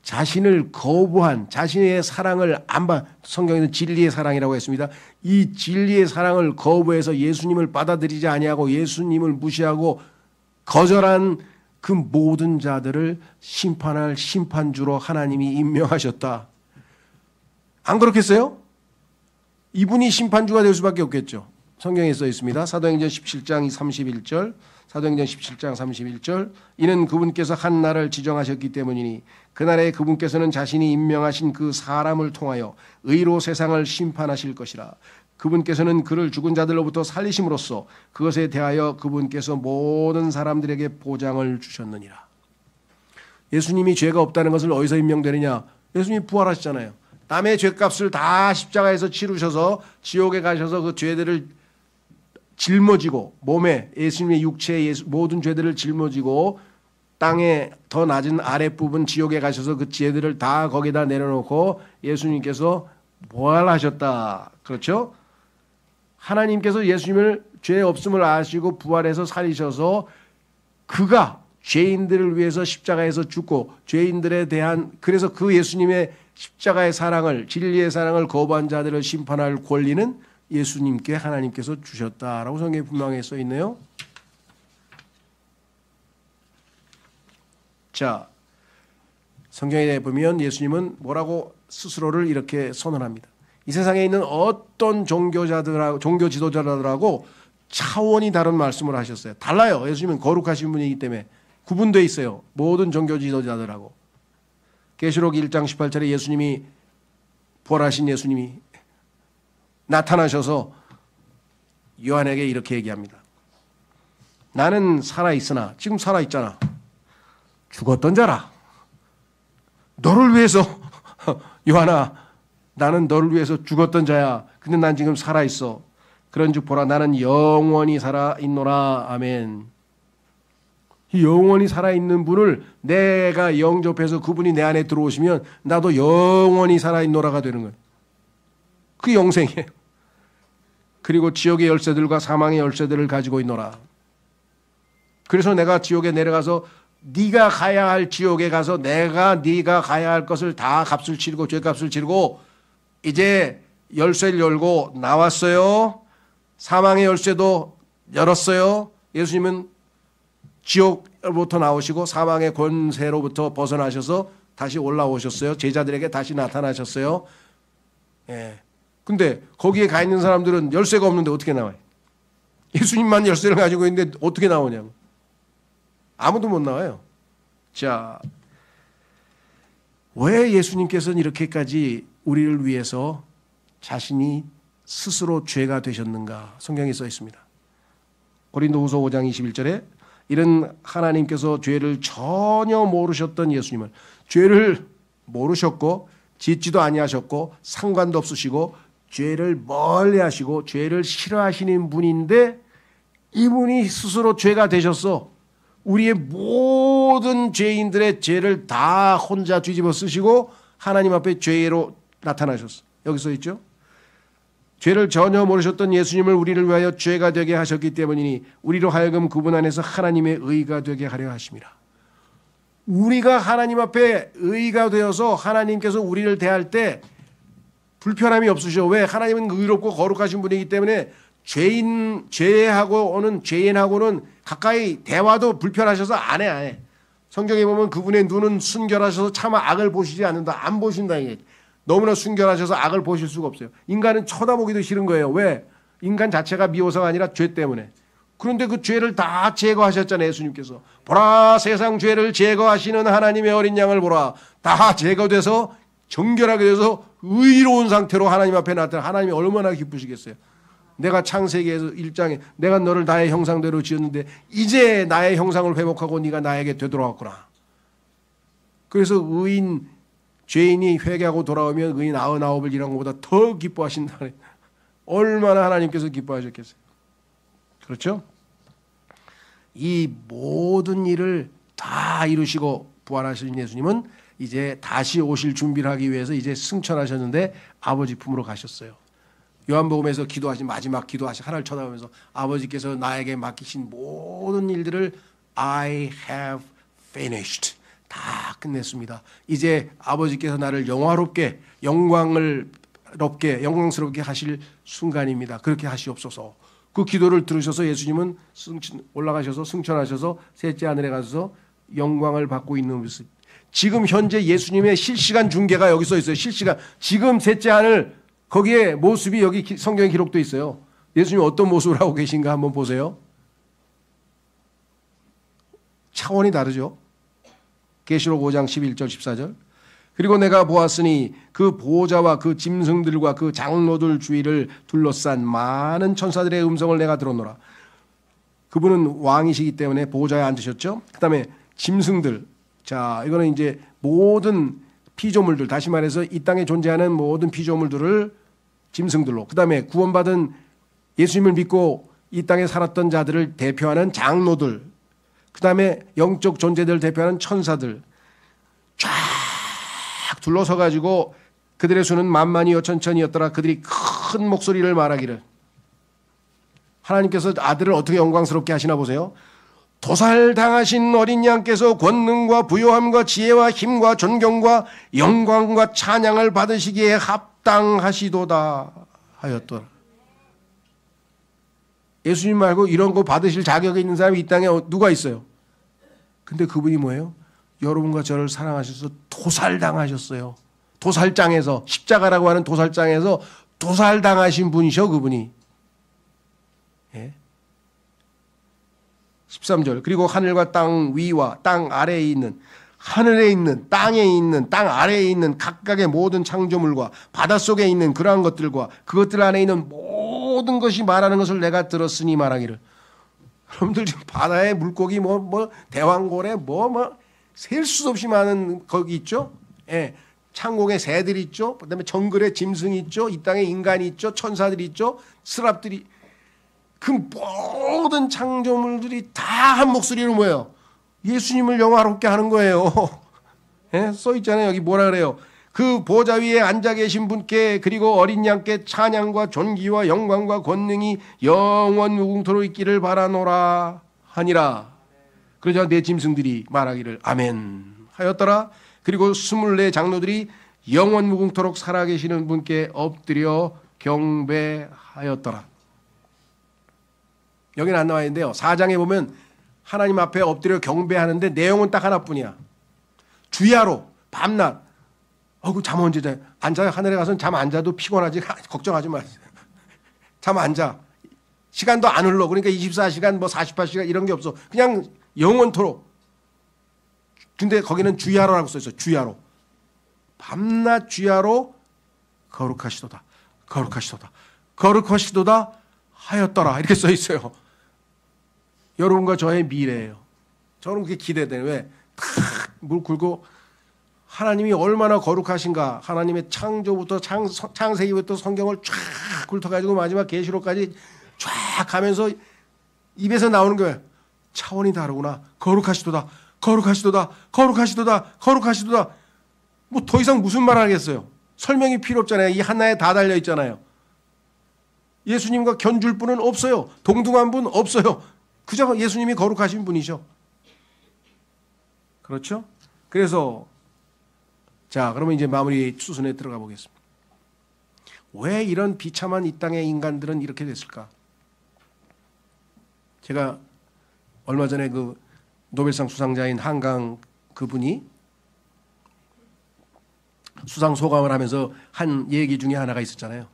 자신을 거부한, 자신의 사랑을 안 받, 성경에는 진리의 사랑이라고 했습니다. 이 진리의 사랑을 거부해서 예수님을 받아들이지 아니하고 예수님을 무시하고 거절한 그 모든 자들을 심판할 심판주로 하나님이 임명하셨다. 안 그렇겠어요? 이분이 심판주가 될 수밖에 없겠죠. 성경에 써 있습니다. 사도행전 17장 31절, 사도행전 17장 31절. 이는 그분께서 한 날을 지정하셨기 때문이니 그날에 그분께서는 자신이 임명하신 그 사람을 통하여 의로 세상을 심판하실 것이라. 그분께서는 그를 죽은 자들로부터 살리심으로써 그것에 대하여 그분께서 모든 사람들에게 보장을 주셨느니라. 예수님이 죄가 없다는 것을 어디서 임명되느냐? 예수님이 부활하셨잖아요. 남의 죄값을 다 십자가에서 치르셔서 지옥에 가셔서 그 죄들을 짊어지고, 몸에 예수님의 육체의 모든 죄들을 짊어지고 땅에 더 낮은 아랫부분 지옥에 가셔서 그 죄들을 다 거기다 내려놓고 예수님께서 부활하셨다. 그렇죠? 하나님께서 예수님을 죄 없음을 아시고 부활해서 살리셔서 그가 죄인들을 위해서 십자가에서 죽고 죄인들에 대한, 그래서 그 예수님의 십자가의 사랑을, 진리의 사랑을 거부한 자들을 심판할 권리는 예수님께 하나님께서 주셨다라고 성경에 분명히 써 있네요. 자, 성경에 보면 예수님은 뭐라고 스스로를 이렇게 선언합니다. 이 세상에 있는 어떤 종교 지도자들하고 차원이 다른 말씀을 하셨어요. 달라요. 예수님은 거룩하신 분이기 때문에 구분되어 있어요. 모든 종교 지도자들하고. 계시록 1장 18절에 예수님이, 부활하신 예수님이 나타나셔서 요한에게 이렇게 얘기합니다. 나는 살아있으나, 지금 살아있잖아. 죽었던 자라. 너를 위해서 요한아, 나는 너를 위해서 죽었던 자야. 근데 난 지금 살아있어. 그런즉 보라, 나는 영원히 살아있노라. 아멘. 이 영원히 살아있는 분을 내가 영접해서 그분이 내 안에 들어오시면 나도 영원히 살아있노라가 되는 거예요. 그 영생이에요. 그리고 지옥의 열쇠들과 사망의 열쇠들을 가지고 있노라. 그래서 내가 지옥에 내려가서 네가 가야 할 지옥에 가서 네가 가야 할 것을 다 값을 치르고 죄값을 치르고 이제 열쇠를 열고 나왔어요. 사망의 열쇠도 열었어요. 예수님은 지옥으로부터 나오시고 사망의 권세로부터 벗어나셔서 다시 올라오셨어요. 제자들에게 다시 나타나셨어요. 예. 근데 거기에 가 있는 사람들은 열쇠가 없는데 어떻게 나와요? 예수님만 열쇠를 가지고 있는데 어떻게 나오냐고. 아무도 못 나와요. 자, 왜 예수님께서는 이렇게까지 우리를 위해서 자신이 스스로 죄가 되셨는가? 성경에 써 있습니다. 고린도후서 5장 21절에 이런 하나님께서 죄를 전혀 모르셨던 예수님을, 죄를 모르셨고 짓지도 아니하셨고 상관도 없으시고 죄를 멀리하시고 죄를 싫어하시는 분인데 이분이 스스로 죄가 되셨어. 우리의 모든 죄인들의 죄를 다 혼자 뒤집어 쓰시고 하나님 앞에 죄로 나타나셨어. 여기 써 있죠. 죄를 전혀 모르셨던 예수님을 우리를 위하여 죄가 되게 하셨기 때문이니 우리로 하여금 그분 안에서 하나님의 의가 되게 하려 하심이라. 우리가 하나님 앞에 의가 되어서 하나님께서 우리를 대할 때 불편함이 없으셔. 왜? 하나님은 의롭고 거룩하신 분이기 때문에 죄하고는 죄인하고는 가까이 대화도 불편하셔서 안 해. 성경에 보면 그분의 눈은 순결하셔서 차마 악을 보시지 않는다. 안 보신다. 이게. 너무나 순결하셔서 악을 보실 수가 없어요. 인간은 쳐다보기도 싫은 거예요. 왜? 인간 자체가 미워서가 아니라 죄 때문에. 그런데 그 죄를 다 제거하셨잖아요. 예수님께서. 보라, 세상 죄를 제거하시는 하나님의 어린 양을 보라. 다 제거돼서 정결하게 돼서 의로운 상태로 하나님 앞에 나타나. 하나님이 얼마나 기쁘시겠어요. 내가 창세기에서 1장에 내가 너를 나의 형상대로 지었는데 이제 나의 형상을 회복하고 네가 나에게 되돌아왔구나. 그래서 의인 죄인이 회개하고 돌아오면 의인 99을 일한 것보다 더 기뻐하신다. 얼마나 하나님께서 기뻐하셨겠어요. 그렇죠? 이 모든 일을 다 이루시고 부활하신 예수님은 이제 다시 오실 준비를 하기 위해서 이제 승천하셨는데 아버지 품으로 가셨어요. 요한복음에서 기도하신 마지막 기도하신 하나를 쳐다보면서 아버지께서 나에게 맡기신 모든 일들을 I have finished. 다 끝냈습니다. 이제 아버지께서 나를 영화롭게 영광스럽게 하실 순간입니다. 그렇게 하시옵소서. 그 기도를 들으셔서 예수님은 올라가셔서 승천하셔서 셋째 하늘에 가셔서 영광을 받고 있는 모습. 지금 현재 예수님의 실시간 중계가 여기 써 있어요. 실시간. 지금 셋째 하늘 거기에 모습이 여기 성경에 기록되어 있어요. 예수님 어떤 모습을 하고 계신가 한번 보세요. 차원이 다르죠. 계시록 5장 11절 14절. 그리고 내가 보았으니 그 보좌와 그 짐승들과 그 장로들 주위를 둘러싼 많은 천사들의 음성을 내가 들었노라. 그분은 왕이시기 때문에 보좌에 앉으셨죠. 그 다음에 짐승들. 자, 이거는 이제 모든 피조물들, 다시 말해서 이 땅에 존재하는 모든 피조물들을 짐승들로, 그 다음에 구원받은 예수님을 믿고 이 땅에 살았던 자들을 대표하는 장로들, 그 다음에 영적 존재들을 대표하는 천사들 쫙 둘러서 가지고 그들의 수는 만만이요 천천이었더라. 그들이 큰 목소리를 말하기를. 하나님께서 아들을 어떻게 영광스럽게 하시나 보세요. 도살당하신 어린 양께서 권능과 부요함과 지혜와 힘과 존경과 영광과 찬양을 받으시기에 합당하시도다 하였더라. 예수님 말고 이런 거 받으실 자격이 있는 사람이 이 땅에 누가 있어요? 근데 그분이 뭐예요? 여러분과 저를 사랑하셔서 도살당하셨어요. 도살장에서, 십자가라고 하는 도살장에서 도살당하신 분이셔, 그분이. 예? 13절. 그리고 하늘과 땅 위와 땅 아래에 있는, 하늘에 있는, 땅에 있는, 땅 아래에 있는 각각의 모든 창조물과 바닷속에 있는 그러한 것들과 그것들 안에 있는 모든 것이 말하는 것을 내가 들었으니 말하기를. 여러분들 지금 바다에 물고기 대왕고래 셀 수 없이 많은 거기 있죠. 예. 창공에 새들이 있죠. 그다음에 정글에 짐승이 있죠. 이 땅에 인간이 있죠. 천사들이 있죠. 스랍들이. 그 모든 창조물들이 다 한 목소리로 뭐예요? 예수님을 영화롭게 하는 거예요. 예? 써 있잖아요. 여기 뭐라 그래요? 그 보좌 위에 앉아 계신 분께 그리고 어린 양께 찬양과 존귀와 영광과 권능이 영원 무궁토록 있기를 바라노라 하니라. 그러자 내 짐승들이 말하기를 아멘 하였더라. 그리고 24 장로들이 영원 무궁토록 살아계시는 분께 엎드려 경배하였더라. 여기는 안 나와 있는데요. 4장에 보면 하나님 앞에 엎드려 경배하는데 내용은 딱 하나뿐이야. 주야로 밤낮. 잠 언제 자요? 안 자요? 하늘에 가서는 잠 안 자도 피곤하지. 걱정하지 마세요. 잠 안 자. 시간도 안 흘러. 그러니까 24시간 48시간 이런 게 없어. 그냥 영원토록. 근데 거기는 주야로라고 써 있어. 주야로. 밤낮 주야로 거룩하시도다. 거룩하시도다. 거룩하시도다 하였더라. 이렇게 써 있어요. 여러분과 저의 미래예요. 저는 그게 기대돼요. 왜? 물 굴고 하나님이 얼마나 거룩하신가. 하나님의 창조부터 창세기부터 성경을 쫙 훑어가지고 마지막 계시록까지 쫙 가면서 입에서 나오는 거예요. 차원이 다르구나. 거룩하시도다. 거룩하시도다. 거룩하시도다. 거룩하시도다. 뭐 더 이상 무슨 말 하겠어요. 설명이 필요 없잖아요. 이 하나에 다 달려 있잖아요. 예수님과 견줄 분은 없어요. 동등한 분 없어요. 그저 예수님이 거룩하신 분이죠. 그렇죠? 그래서 자, 그러면 이제 마무리 수순에 들어가 보겠습니다. 왜 이런 비참한 이 땅의 인간들은 이렇게 됐을까? 제가 얼마 전에 그 노벨상 수상자인 한강 그분이 수상 소감을 하면서 한 얘기 중에 하나가 있었잖아요.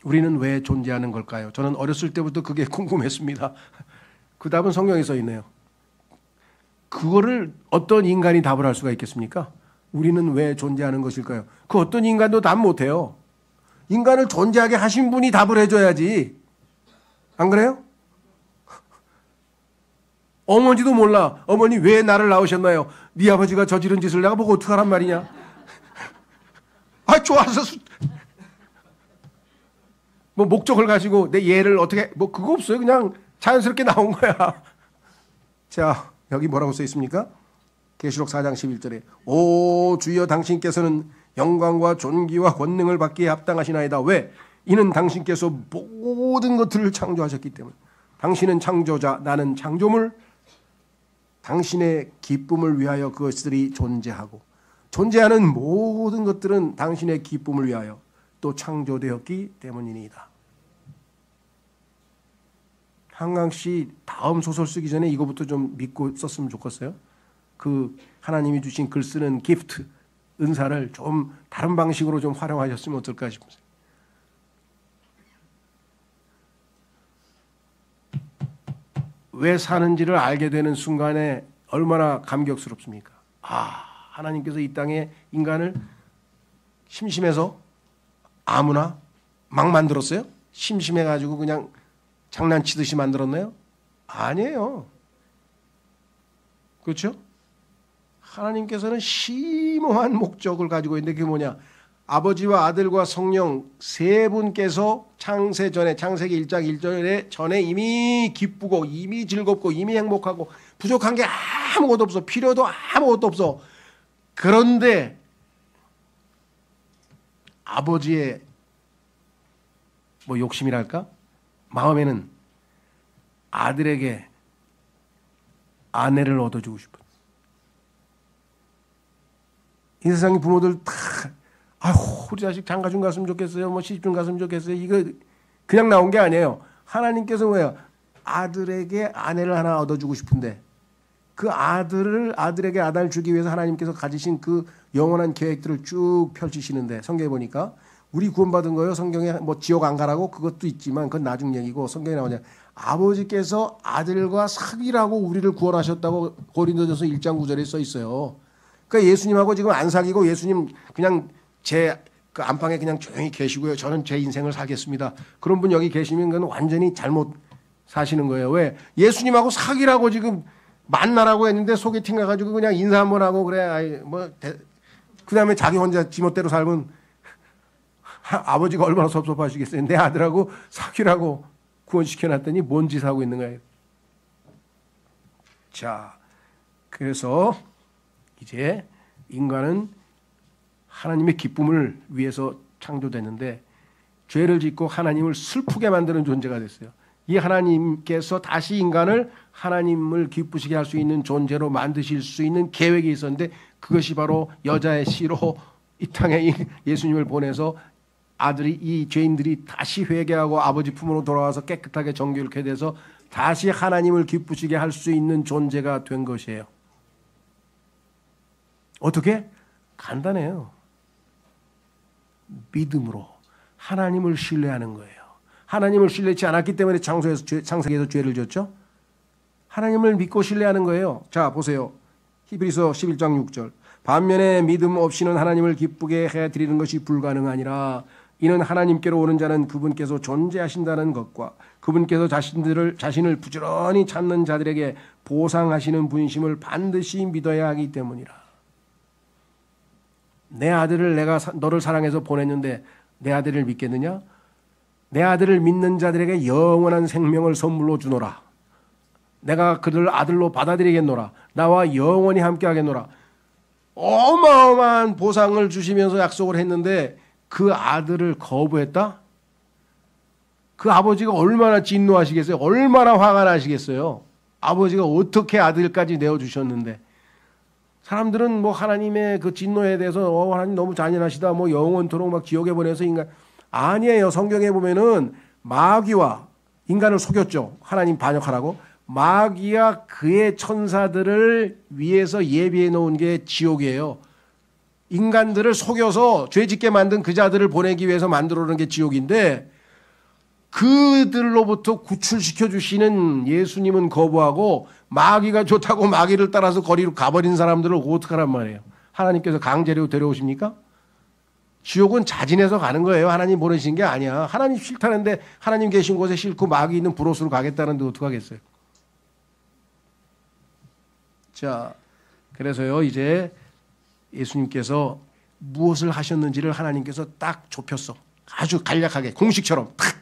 우리는 왜 존재하는 걸까요? 저는 어렸을 때부터 그게 궁금했습니다. 그 답은 성경에 써 있네요. 그거를 어떤 인간이 답을 할 수가 있겠습니까? 우리는 왜 존재하는 것일까요? 그 어떤 인간도 답 못해요. 인간을 존재하게 하신 분이 답을 해줘야지. 안 그래요? 어머니도 몰라. 어머니 왜 나를 낳으셨나요? 네 아버지가 저지른 짓을 내가 보고 어떡하란 말이냐? 아, 좋아서 뭐 목적을 가지고 내 얘를 어떻게 뭐 그거 없어요. 그냥 자연스럽게 나온 거야. 자, 여기 뭐라고 써 있습니까? 계시록 4장 11절에 오 주여 당신께서는 영광과 존귀와 권능을 받기에 합당하시나이다. 왜? 이는 당신께서 모든 것들을 창조하셨기 때문에. 당신은 창조자, 나는 창조물. 당신의 기쁨을 위하여 그것들이 존재하고 존재하는 모든 것들은 당신의 기쁨을 위하여 또 창조되었기 때문이니이다. 한강씨 다음 소설 쓰기 전에 이거부터 좀 믿고 썼으면 좋겠어요. 그 하나님이 주신 글 쓰는 기프트, 은사를 좀 다른 방식으로 좀 활용하셨으면 어떨까 싶습니다. 왜 사는지를 알게 되는 순간에 얼마나 감격스럽습니까? 아, 하나님께서 이 땅에 인간을 심심해서 아무나 막 만들었어요? 심심해가지고 그냥 장난치듯이 만들었나요? 아니에요. 그렇죠? 하나님께서는 심오한 목적을 가지고 있는데 그게 뭐냐? 아버지와 아들과 성령 세 분께서 창세 전에 창세기 1장 1절에 전에 이미 기쁘고 이미 즐겁고 이미 행복하고 부족한 게 아무것도 없어. 필요도 아무것도 없어. 그런데 아버지의 뭐 욕심이랄까? 마음에는 아들에게 아내를 얻어주고 싶어. 이 세상의 부모들 다 아휴 우리 자식 장가 좀 갔으면 좋겠어요. 뭐 시집 좀 갔으면 좋겠어요. 이거 그냥 나온 게 아니에요. 하나님께서 뭐예요? 아들에게 아내를 하나 얻어주고 싶은데 그 아들에게 아들을 주기 위해서 하나님께서 가지신 그 영원한 계획들을 쭉 펼치시는데 성경에 보니까 우리 구원받은 거예요. 성경에 뭐 지옥 안 가라고 그것도 있지만 그건 나중 얘기고 성경에 나오냐 아버지께서 아들과 사귀라고 우리를 구원하셨다고 고린도전서 1장 9절에 써 있어요. 그러니까 예수님하고 지금 안 사귀고 예수님 그냥 제 그 안방에 그냥 조용히 계시고요. 저는 제 인생을 살겠습니다. 그런 분 여기 계시면 그건 완전히 잘못 사시는 거예요. 왜? 예수님하고 사귀라고 지금 만나라고 했는데 소개팅 가가지고 그냥 인사 한번 하고 그래. 아이 뭐 그 다음에 자기 혼자 지멋대로 살면 아버지가 얼마나 섭섭하시겠어요. 내 아들하고 사귀라고 구원시켜놨더니 뭔 짓 하고 있는 거예요. 자, 그래서 이제 인간은 하나님의 기쁨을 위해서 창조됐는데 죄를 짓고 하나님을 슬프게 만드는 존재가 됐어요. 이 하나님께서 다시 인간을 하나님을 기쁘시게 할 수 있는 존재로 만드실 수 있는 계획이 있었는데 그것이 바로 여자의 씨로 이 땅에 예수님을 보내서 아들이 이 죄인들이 다시 회개하고 아버지 품으로 돌아와서 깨끗하게 정결케 돼서 다시 하나님을 기쁘시게 할 수 있는 존재가 된 것이에요. 어떻게? 간단해요. 믿음으로 하나님을 신뢰하는 거예요. 하나님을 신뢰치 않았기 때문에 창세기에서 죄를 졌죠. 하나님을 믿고 신뢰하는 거예요. 자 보세요. 히브리서 11장 6절 반면에 믿음 없이는 하나님을 기쁘게 해드리는 것이 불가능하니라. 이는 하나님께로 오는 자는 그분께서 존재하신다는 것과 그분께서 자신을 부지런히 찾는 자들에게 보상하시는 분심을 반드시 믿어야 하기 때문이라. 내 아들을 내가 너를 사랑해서 보냈는데 내 아들을 믿겠느냐? 내 아들을 믿는 자들에게 영원한 생명을 선물로 주노라. 내가 그들을 아들로 받아들이겠노라. 나와 영원히 함께 하겠노라. 어마어마한 보상을 주시면서 약속을 했는데 그 아들을 거부했다? 그 아버지가 얼마나 진노하시겠어요? 얼마나 화가 나시겠어요? 아버지가 어떻게 아들까지 내어주셨는데 사람들은 뭐 하나님의 그 진노에 대해서 하나님 너무 잔인하시다 뭐 영원토록 막 지옥에 보내서 인간 아니에요. 성경에 보면은 마귀와 인간을 속였죠. 하나님 반역하라고. 마귀와 그의 천사들을 위해서 예비해 놓은 게 지옥이에요. 인간들을 속여서 죄짓게 만든 그 자들을 보내기 위해서 만들어 놓은 게 지옥인데 그들로부터 구출시켜 주시는 예수님은 거부하고 마귀가 좋다고 마귀를 따라서 거리로 가버린 사람들을 어떡하란 말이에요. 하나님께서 강제로 데려오십니까? 지옥은 자진해서 가는 거예요. 하나님 보내신 게 아니야. 하나님 싫다는데 하나님 계신 곳에 싫고 마귀 있는 브로스로 가겠다는데 어떡하겠어요. 자, 그래서요 이제 예수님께서 무엇을 하셨는지를 하나님께서 딱 좁혔어. 아주 간략하게 공식처럼 탁.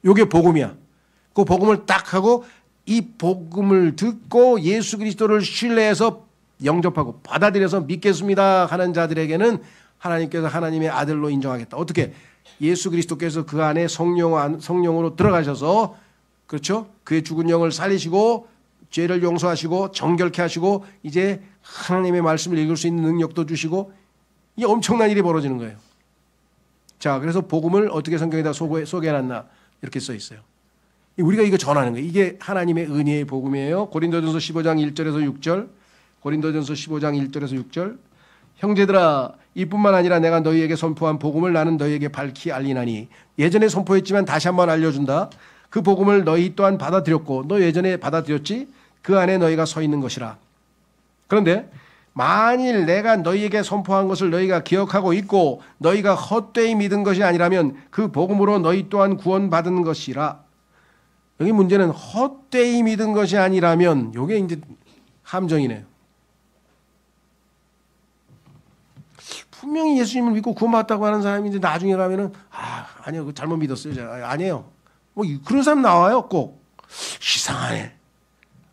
요게 복음이야. 그 복음을 딱 하고 이 복음을 듣고 예수 그리스도를 신뢰해서 영접하고 받아들여서 믿겠습니다 하는 자들에게는 하나님께서 하나님의 아들로 인정하겠다. 어떻게? 예수 그리스도께서 그 안에 성령으로 들어가셔서 그렇죠? 그의 죽은 영을 살리시고 죄를 용서하시고 정결케 하시고 이제 하나님의 말씀을 읽을 수 있는 능력도 주시고 이 엄청난 일이 벌어지는 거예요. 자, 그래서 복음을 어떻게 성경에다 소개해놨나 이렇게 써 있어요. 우리가 이거 전하는 거예요. 이게 하나님의 은혜의 복음이에요. 고린도전서 15장 1절에서 6절. 고린도전서 15장 1절에서 6절. 형제들아 이뿐만 아니라 내가 너희에게 선포한 복음을 나는 너희에게 밝히 알리나니 예전에 선포했지만 다시 한번 알려준다. 그 복음을 너희 또한 받아들였고 너 예전에 받아들였지? 그 안에 너희가 서 있는 것이라. 그런데 만일 내가 너희에게 선포한 것을 너희가 기억하고 있고 너희가 헛되이 믿은 것이 아니라면 그 복음으로 너희 또한 구원받은 것이라. 여기 문제는 헛되이 믿은 것이 아니라면 이게 이제 함정이네요. 분명히 예수님을 믿고 구원받았다고 하는 사람이 이제 나중에 가면은 아니요 잘못 믿었어요. 아니에요. 뭐 그런 사람 나와요. 꼭 이상하네.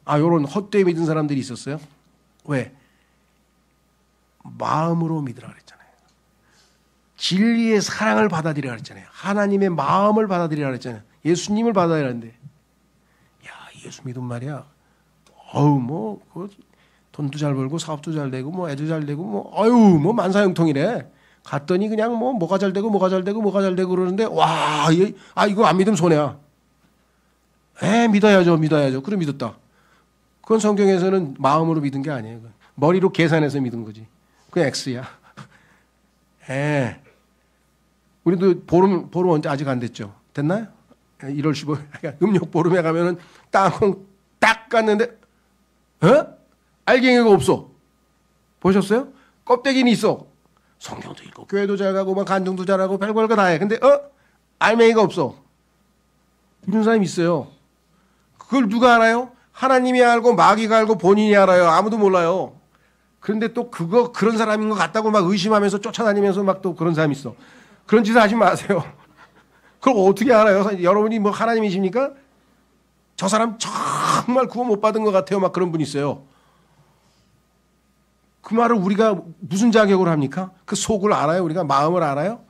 요런 헛되이 믿은 사람들이 있었어요. 왜? 마음으로 믿으라 그랬잖아요. 진리의 사랑을 받아들이라 그랬잖아요. 하나님의 마음을 받아들이라 그랬잖아요. 예수님을 받아들이라는데 예수 믿은 말이야. 돈도 잘 벌고 사업도 잘 되고 애도 잘 되고 만사형통이래. 갔더니 그냥 뭐가 잘 되고 그러는데 이거 안 믿으면 손해야. 믿어야죠. 그래 믿었다. 그건 성경에서는 마음으로 믿은 게 아니에요. 머리로 계산해서 믿은 거지. 그게 X야. 우리도 보름 언제 아직 안 됐죠? 됐나요? 1월 15일 음력 보름에 가면은 땅콩 딱 갔는데 알갱이가 없어. 보셨어요? 껍데기는 있어. 성경도 읽고 교회도 잘 가고 간증도 잘하고 별걸 다 해. 근데 알맹이가 없어. 이런 사람이 있어요. 그걸 누가 알아요? 하나님이 알고 마귀가 알고 본인이 알아요. 아무도 몰라요. 그런데 또 그런 사람인 것 같다고 막 의심하면서 쫓아다니면서 막 또 그런 사람이 있어. 그런 짓을 하지 마세요. 그걸 어떻게 알아요? 여러분이 하나님이십니까? 저 사람 정말 구원 못 받은 것 같아요. 막 그런 분이 있어요. 그 말을 우리가 무슨 자격으로 합니까? 그 속을 알아요? 우리가 마음을 알아요?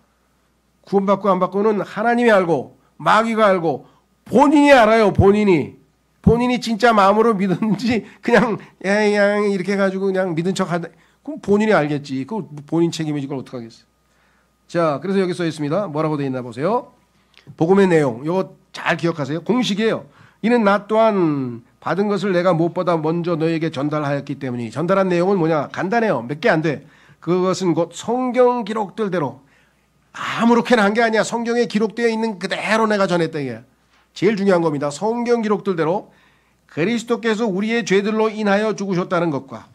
구원받고 안 받고는 하나님이 알고 마귀가 알고 본인이 알아요. 본인이 진짜 마음으로 믿었는지 그냥 이렇게 해가지고 그냥 믿은 척하다. 그럼 본인이 알겠지. 그거 본인 책임이지. 그걸 어떡하겠어요. 자, 그래서 여기 써 있습니다. 뭐라고 되어 있나 보세요. 복음의 내용 이거 잘 기억하세요. 공식이에요. 이는 나 또한 받은 것을 내가 무엇보다 먼저 너에게 전달하였기 때문이니. 전달한 내용은 뭐냐? 간단해요. 몇 개 안 돼. 그것은 곧 성경 기록들대로 아무렇게나 한 게 아니야. 성경에 기록되어 있는 그대로 내가 전했다 이게 제일 중요한 겁니다. 성경 기록들대로 그리스도께서 우리의 죄들로 인하여 죽으셨다는 것과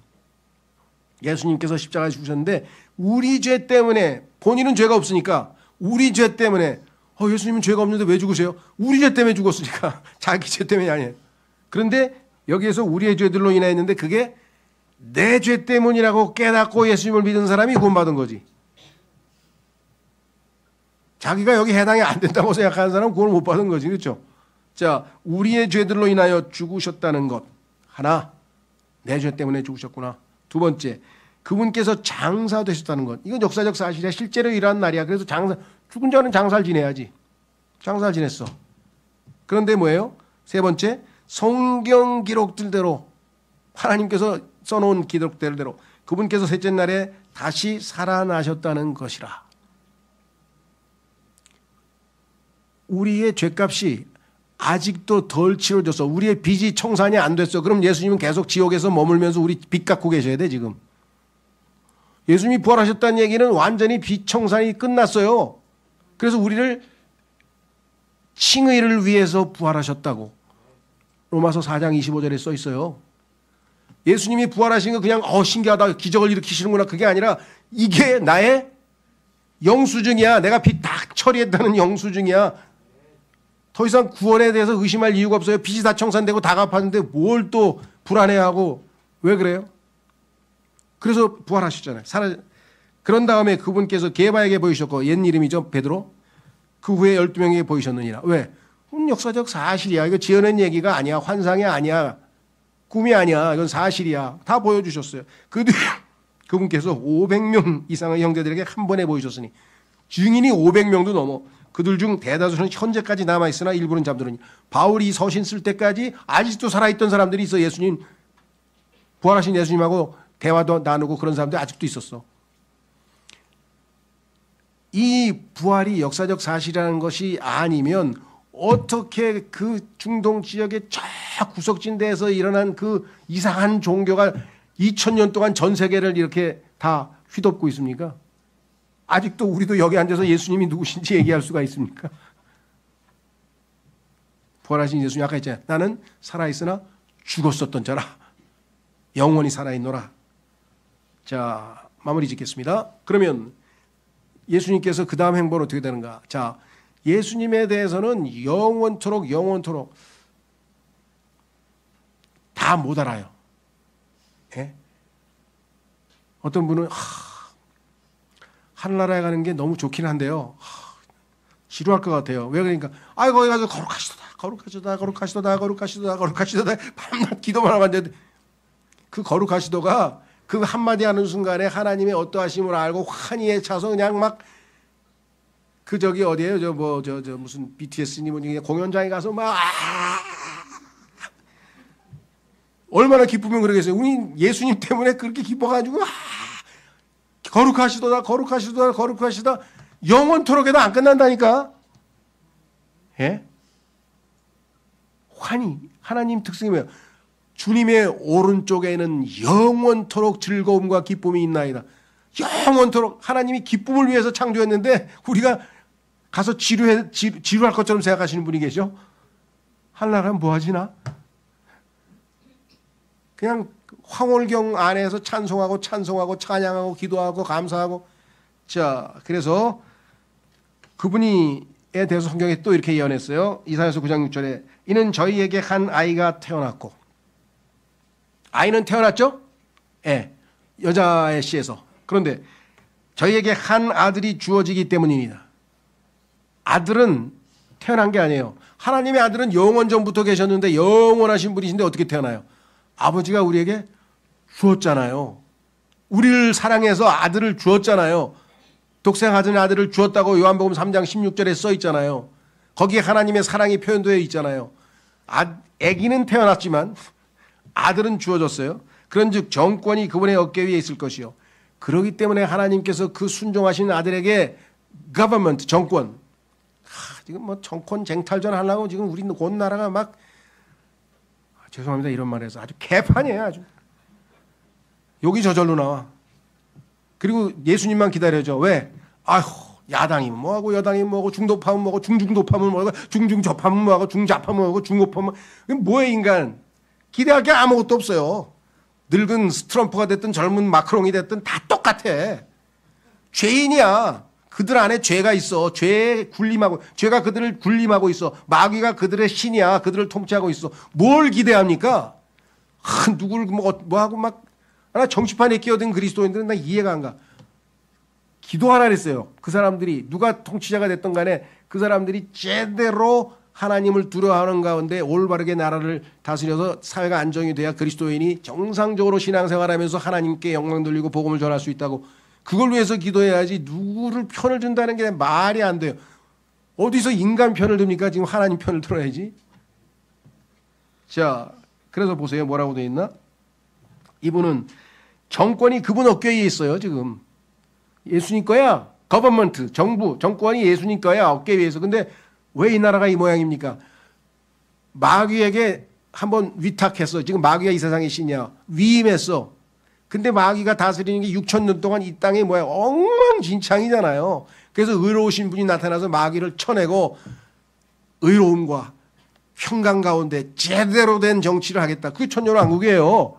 예수님께서 십자가에 죽으셨는데 우리 죄 때문에 본인은 죄가 없으니까 우리 죄 때문에 예수님은 죄가 없는데 왜 죽으세요? 우리 죄 때문에 죽었으니까 자기 죄 때문이 아니에요. 그런데 여기에서 우리의 죄들로 인하였는데 그게 내 죄 때문이라고 깨닫고 예수님을 믿은 사람이 구원받은 거지. 자기가 여기 해당이 안 된다고 생각하는 사람은 구원을 못 받은 거지. 그렇죠? 자, 우리의 죄들로 인하여 죽으셨다는 것 하나, 내 죄 때문에 죽으셨구나. 두 번째, 그분께서 장사되셨다는 것. 이건 역사적 사실이야. 실제로 일어난 날이야. 그래서 죽은 자는 장사를 지내야지. 장사를 지냈어. 그런데 뭐예요? 세 번째, 성경 기록들대로 하나님께서 써놓은 기록들대로 그분께서 셋째 날에 다시 살아나셨다는 것이라. 우리의 죄값이 아직도 덜 치러졌어. 우리의 빚이 청산이 안 됐어. 그럼 예수님은 계속 지옥에서 머물면서 우리 빚 갚고 계셔야 돼 지금. 예수님이 부활하셨다는 얘기는 완전히 빚 청산이 끝났어요. 그래서 우리를 칭의를 위해서 부활하셨다고 로마서 4장 25절에 써 있어요. 예수님이 부활하신 거 그냥 신기하다 기적을 일으키시는구나 그게 아니라 이게 나의 영수증이야. 내가 빚 다 처리했다는 영수증이야. 더 이상 구원에 대해서 의심할 이유가 없어요. 빚이 다 청산되고 다 갚았는데 뭘 또 불안해하고 왜 그래요? 그래서 부활하셨잖아요. 그런 다음에 그분께서 게바에게 보이셨고 옛 이름이죠. 베드로. 그 후에 12명에게 보이셨느니라. 왜? 역사적 사실이야. 이거 지어낸 얘기가 아니야. 환상이 아니야. 꿈이 아니야. 이건 사실이야. 다 보여주셨어요. 그 뒤에 그분께서 500명 이상의 형제들에게 한 번에 보이셨으니 증인이 500명도 넘어. 그들 중 대다수는 현재까지 남아있으나 일부는 잠들으니 바울이 서신 쓸 때까지 아직도 살아있던 사람들이 있어. 예수님 부활하신 예수님하고 대화도 나누고 그런 사람들이 아직도 있었어. 이 부활이 역사적 사실이라는 것이 아니면 어떻게 그 중동 지역의 저 구석진 데에서 일어난 그 이상한 종교가 2000년 동안 전 세계를 이렇게 다 휘덮고 있습니까? 아직도 우리도 여기 앉아서 예수님이 누구신지 얘기할 수가 있습니까? 부활하신 예수님 아까 했잖아요. 나는 살아있으나 죽었었던 자라. 영원히 살아있노라. 자, 마무리 짓겠습니다. 그러면 예수님께서 그 다음 행보는 어떻게 되는가? 자, 예수님에 대해서는 영원토록 다 못 알아요. 예? 어떤 분은 하늘나라에 가는 게 너무 좋긴 한데요. 지루할 것 같아요. 왜 그러니까 거기 가서 거룩하시도다 밤낮 기도만 하면 안 되는데 그 거룩하시도가 그 한마디 하는 순간에 하나님의 어떠하심을 알고 환희에 차서 그냥 막 그 저기 어디에요? 저 무슨 BTS니 뭐니 공연장에 가서 막 얼마나 기쁘면 그러겠어요. 우리 예수님 때문에 그렇게 기뻐가지고 거룩하시도다 영원토록 해도 안 끝난다니까. 예? 환희 하나님 특성이 뭐예요? 주님의 오른쪽에는 영원토록 즐거움과 기쁨이 있나이다. 영원토록 하나님이 기쁨을 위해서 창조했는데 우리가 가서 지루할 것처럼 생각하시는 분이 계셔. 하늘나라는 뭐하지나? 그냥 황홀경 안에서 찬송하고 찬양하고 기도하고 감사하고. 자, 그래서 그분이에 대해서 성경에 또 이렇게 예언했어요. 이사야서 9장 6절에 이는 저희에게 한 아이가 태어났고 아이는 태어났죠? 예, 여자의 씨에서. 그런데 저희에게 한 아들이 주어지기 때문입니다. 아들은 태어난 게 아니에요. 하나님의 아들은 영원 전부터 계셨는데 영원하신 분이신데 어떻게 태어나요? 아버지가 우리에게 주었잖아요. 우리를 사랑해서 아들을 주었잖아요. 독생하신 아들을 주었다고 요한복음 3장 16절에 써 있잖아요. 거기에 하나님의 사랑이 표현되어 있잖아요. 아기는 태어났지만 아들은 주어졌어요. 그런즉 정권이 그분의 어깨 위에 있을 것이요. 그렇기 때문에 하나님께서 그 순종하신 아들에게 government, 정권, 지금 뭐 정권 쟁탈전 하려고 지금 우리 온 나라가 막 죄송합니다 이런 말해서 아주 개판이에요. 아주 여기 저절로 나와. 그리고 예수님만 기다려줘. 왜? 야당이면 뭐하고 여당이면 뭐하고 중도파면 뭐하고 중중도파면 뭐하고 중중접하면 뭐하고 중자파면 뭐하고 중고파면 뭐해 인간. 기대할 게 아무것도 없어요. 늙은 트럼프가 됐든 젊은 마크롱이 됐든 다 똑같아. 죄인이야. 그들 안에 죄가 있어. 죄에 굴림하고 죄가 그들을 굴림하고 있어. 마귀가 그들의 신이야. 그들을 통치하고 있어. 뭘 기대합니까? 누구를 뭐하고 막 정치판에 끼어든 그리스도인들은 나 이해가 안 가. 기도하라 그랬어요. 그 사람들이 누가 통치자가 됐던 간에 그 사람들이 제대로 하나님을 두려워하는 가운데 올바르게 나라를 다스려서 사회가 안정이 돼야 그리스도인이 정상적으로 신앙생활하면서 하나님께 영광 돌리고 복음을 전할 수 있다고. 그걸 위해서 기도해야지 누구를 편을 든다는 게 말이 안 돼요. 어디서 인간 편을 듭니까? 지금 하나님 편을 들어야지. 자, 그래서 보세요. 뭐라고 되어 있나? 이분은 정권이 그분 어깨에 있어요. 지금 예수님 거야. 거버먼트, 정부, 정권이 예수님 거야. 어깨 위에서. 근데 왜 이 나라가 이 모양입니까? 마귀에게 한번 위탁했어. 지금 마귀가 이 세상의 신이야. 위임했어. 근데 마귀가 다스리는 게 6,000년 동안 이 땅에 뭐야 엉망진창이잖아요. 그래서 의로우신 분이 나타나서 마귀를 쳐내고 의로움과 평강 가운데 제대로 된 정치를 하겠다. 그게 천년왕국이에요.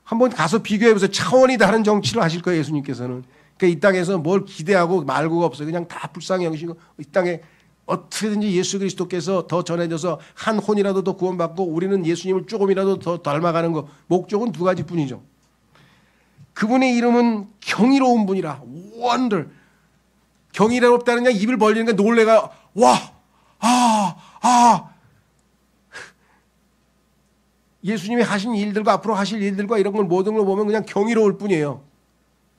한번 가서 비교해보세요. 차원이 다른 정치를 하실 거예요, 예수님께서는. 그러니까 이 땅에서 뭘 기대하고 말고가 없어요. 그냥 다 불쌍히 여기시고 이 땅에 어떻게든지 예수 그리스도께서 더 전해져서 한 혼이라도 더 구원받고 우리는 예수님을 조금이라도 더 닮아가는 거. 목적은 두 가지뿐이죠. 그분의 이름은 경이로운 분이라. 원더. 경이롭다는 게 입을 벌리는 게 놀래가 와, 예수님이 하신 일들과 앞으로 하실 일들과 이런 걸 모든 걸 보면 그냥 경이로울 뿐이에요.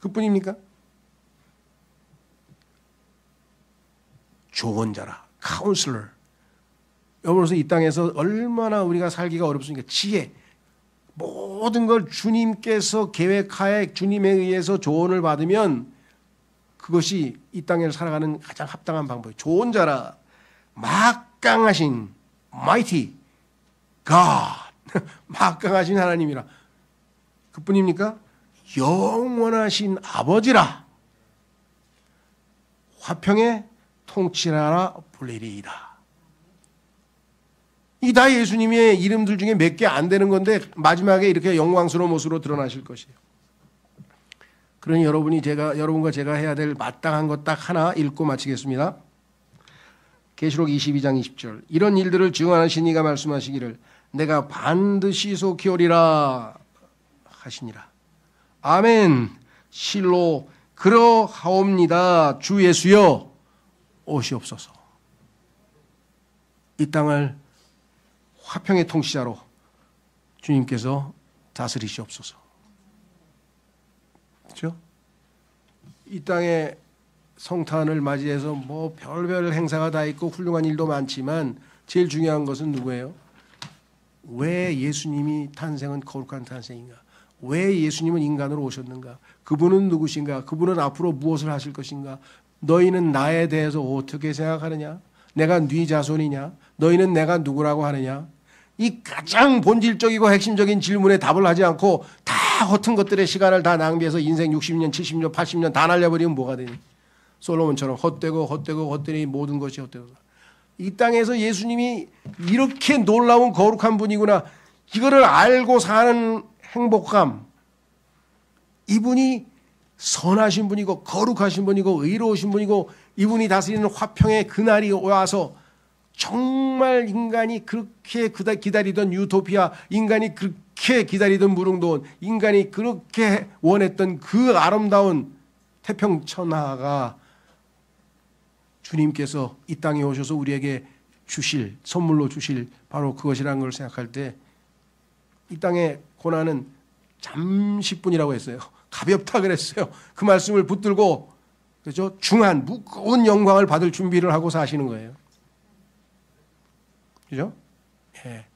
그뿐입니까? 조언자라, 카운슬러. 여러분으로서 이 땅에서 얼마나 우리가 살기가 어렵습니까? 지혜. 모든 걸 주님께서 계획하에 주님에 의해서 조언을 받으면 그것이 이 땅에 살아가는 가장 합당한 방법이에요. 조언자라, 막강하신 mighty God, 막강하신 하나님이라. 그뿐입니까? 영원하신 아버지라. 화평의 통치하라 불리리이다. 이 다 예수님의 이름들 중에 몇 개 안 되는 건데 마지막에 이렇게 영광스러운 모습으로 드러나실 것이에요. 그러니 여러분과 제가 해야 될 마땅한 것 딱 하나 읽고 마치겠습니다. 계시록 22장 20절. 이런 일들을 증언하신 이가 말씀하시기를 내가 반드시 속히 오리라 하시니라. 아멘. 실로 그러하옵니다. 주 예수여 오시옵소서. 이 땅을 화평의 통치자로 주님께서 다스리시옵소서. 그렇죠? 이 땅에 성탄을 맞이해서 뭐 별별 행사가 다 있고 훌륭한 일도 많지만 제일 중요한 것은 누구예요? 왜 예수님이 탄생은 거룩한 탄생인가? 왜 예수님은 인간으로 오셨는가? 그분은 누구신가? 그분은 앞으로 무엇을 하실 것인가? 너희는 나에 대해서 어떻게 생각하느냐? 내가 네 자손이냐? 너희는 내가 누구라고 하느냐? 이 가장 본질적이고 핵심적인 질문에 답을 하지 않고 다 허튼 것들의 시간을 다 낭비해서 인생 60년, 70년, 80년 다 날려버리면 뭐가 되니? 솔로몬처럼 헛되니 모든 것이 헛되고. 이 땅에서 예수님이 이렇게 놀라운 거룩한 분이구나. 이거를 알고 사는 행복감. 이분이 선하신 분이고 거룩하신 분이고 의로우신 분이고 이분이 다스리는 화평의 그날이 와서 정말 인간이 그렇게 기다리던 유토피아, 인간이 그렇게 기다리던 무릉도원, 인간이 그렇게 원했던 그 아름다운 태평천하가 주님께서 이 땅에 오셔서 우리에게 주실, 선물로 주실 바로 그것이라는 걸 생각할 때 이 땅의 고난은 잠시뿐이라고 했어요. 가볍다 그랬어요. 그 말씀을 붙들고 그렇죠? 중한 무거운 영광을 받을 준비를 하고 사시는 거예요. 그죠? 예.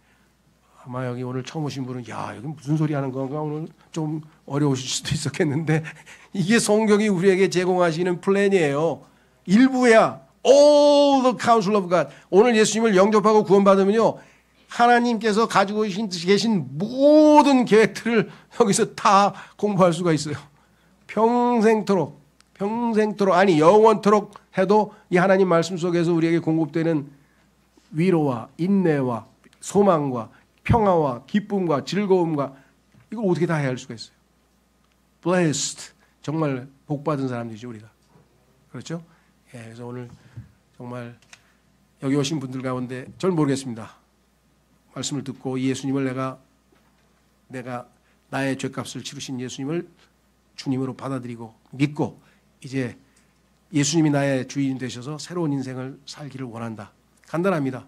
아마 여기 오늘 처음 오신 분은 야, 여기 무슨 소리 하는 건가? 오늘 좀 어려우실 수도 있었겠는데 이게 성경이 우리에게 제공하시는 플랜이에요. 일부야. All the counsel of God. 오늘 예수님을 영접하고 구원받으면요. 하나님께서 가지고 계신 모든 계획들을 여기서 다 공부할 수가 있어요. 평생토록 아니 영원토록 해도 이 하나님 말씀 속에서 우리에게 공급되는 위로와 인내와 소망과 평화와 기쁨과 즐거움과 이걸 어떻게 다 해야 할 수가 있어요. Blessed. 정말 복받은 사람들이죠 우리가. 그렇죠? 예, 그래서 오늘 정말 여기 오신 분들 가운데 전 모르겠습니다. 말씀을 듣고 예수님을 내가 나의 죄값을 치르신 예수님을 주님으로 받아들이고 믿고 이제 예수님이 나의 주인 되셔서 새로운 인생을 살기를 원한다. 간단합니다.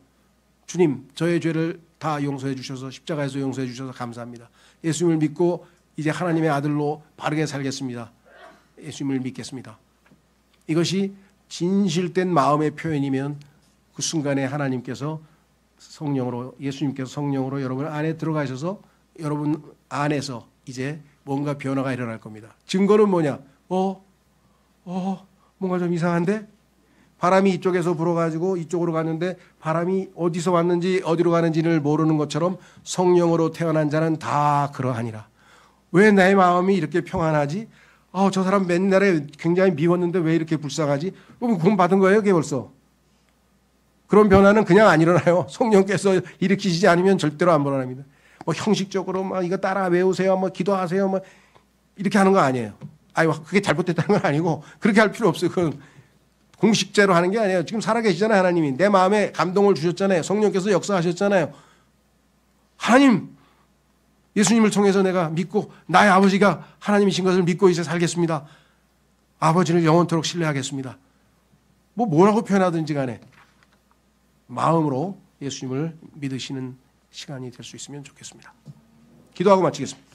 주님, 저의 죄를 다 용서해 주셔서 십자가에서 용서해 주셔서 감사합니다. 예수님을 믿고 이제 하나님의 아들로 바르게 살겠습니다. 예수님을 믿겠습니다. 이것이 진실된 마음의 표현이면 그 순간에 하나님께서 예수님께서 성령으로 여러분 안에 들어가셔서 여러분 안에서 이제 뭔가 변화가 일어날 겁니다. 증거는 뭐냐? 뭔가 좀 이상한데? 바람이 이쪽에서 불어가지고 이쪽으로 갔는데 바람이 어디서 왔는지 어디로 가는지를 모르는 것처럼 성령으로 태어난 자는 다 그러하니라. 왜 내 마음이 이렇게 평안하지? 저 사람 맨날에 굉장히 미웠는데 왜 이렇게 불쌍하지? 그럼 구원 받은 거예요, 그게 벌써. 그런 변화는 그냥 안 일어나요. 성령께서 일으키시지 않으면 절대로 안 일어납니다. 뭐 형식적으로 막 이거 따라 외우세요, 뭐 기도하세요, 뭐 이렇게 하는 거 아니에요. 아유, 그게 잘못됐다는 건 아니고 그렇게 할 필요 없어요. 그건 공식제로 하는 게 아니에요. 지금 살아계시잖아요. 하나님이 내 마음에 감동을 주셨잖아요. 성령께서 역사하셨잖아요. 하나님, 예수님을 통해서 내가 믿고 나의 아버지가 하나님이신 것을 믿고 이제 살겠습니다. 아버지를 영원토록 신뢰하겠습니다. 뭐라고 표현하든지 간에 마음으로 예수님을 믿으시는 시간이 될 수 있으면 좋겠습니다. 기도하고 마치겠습니다.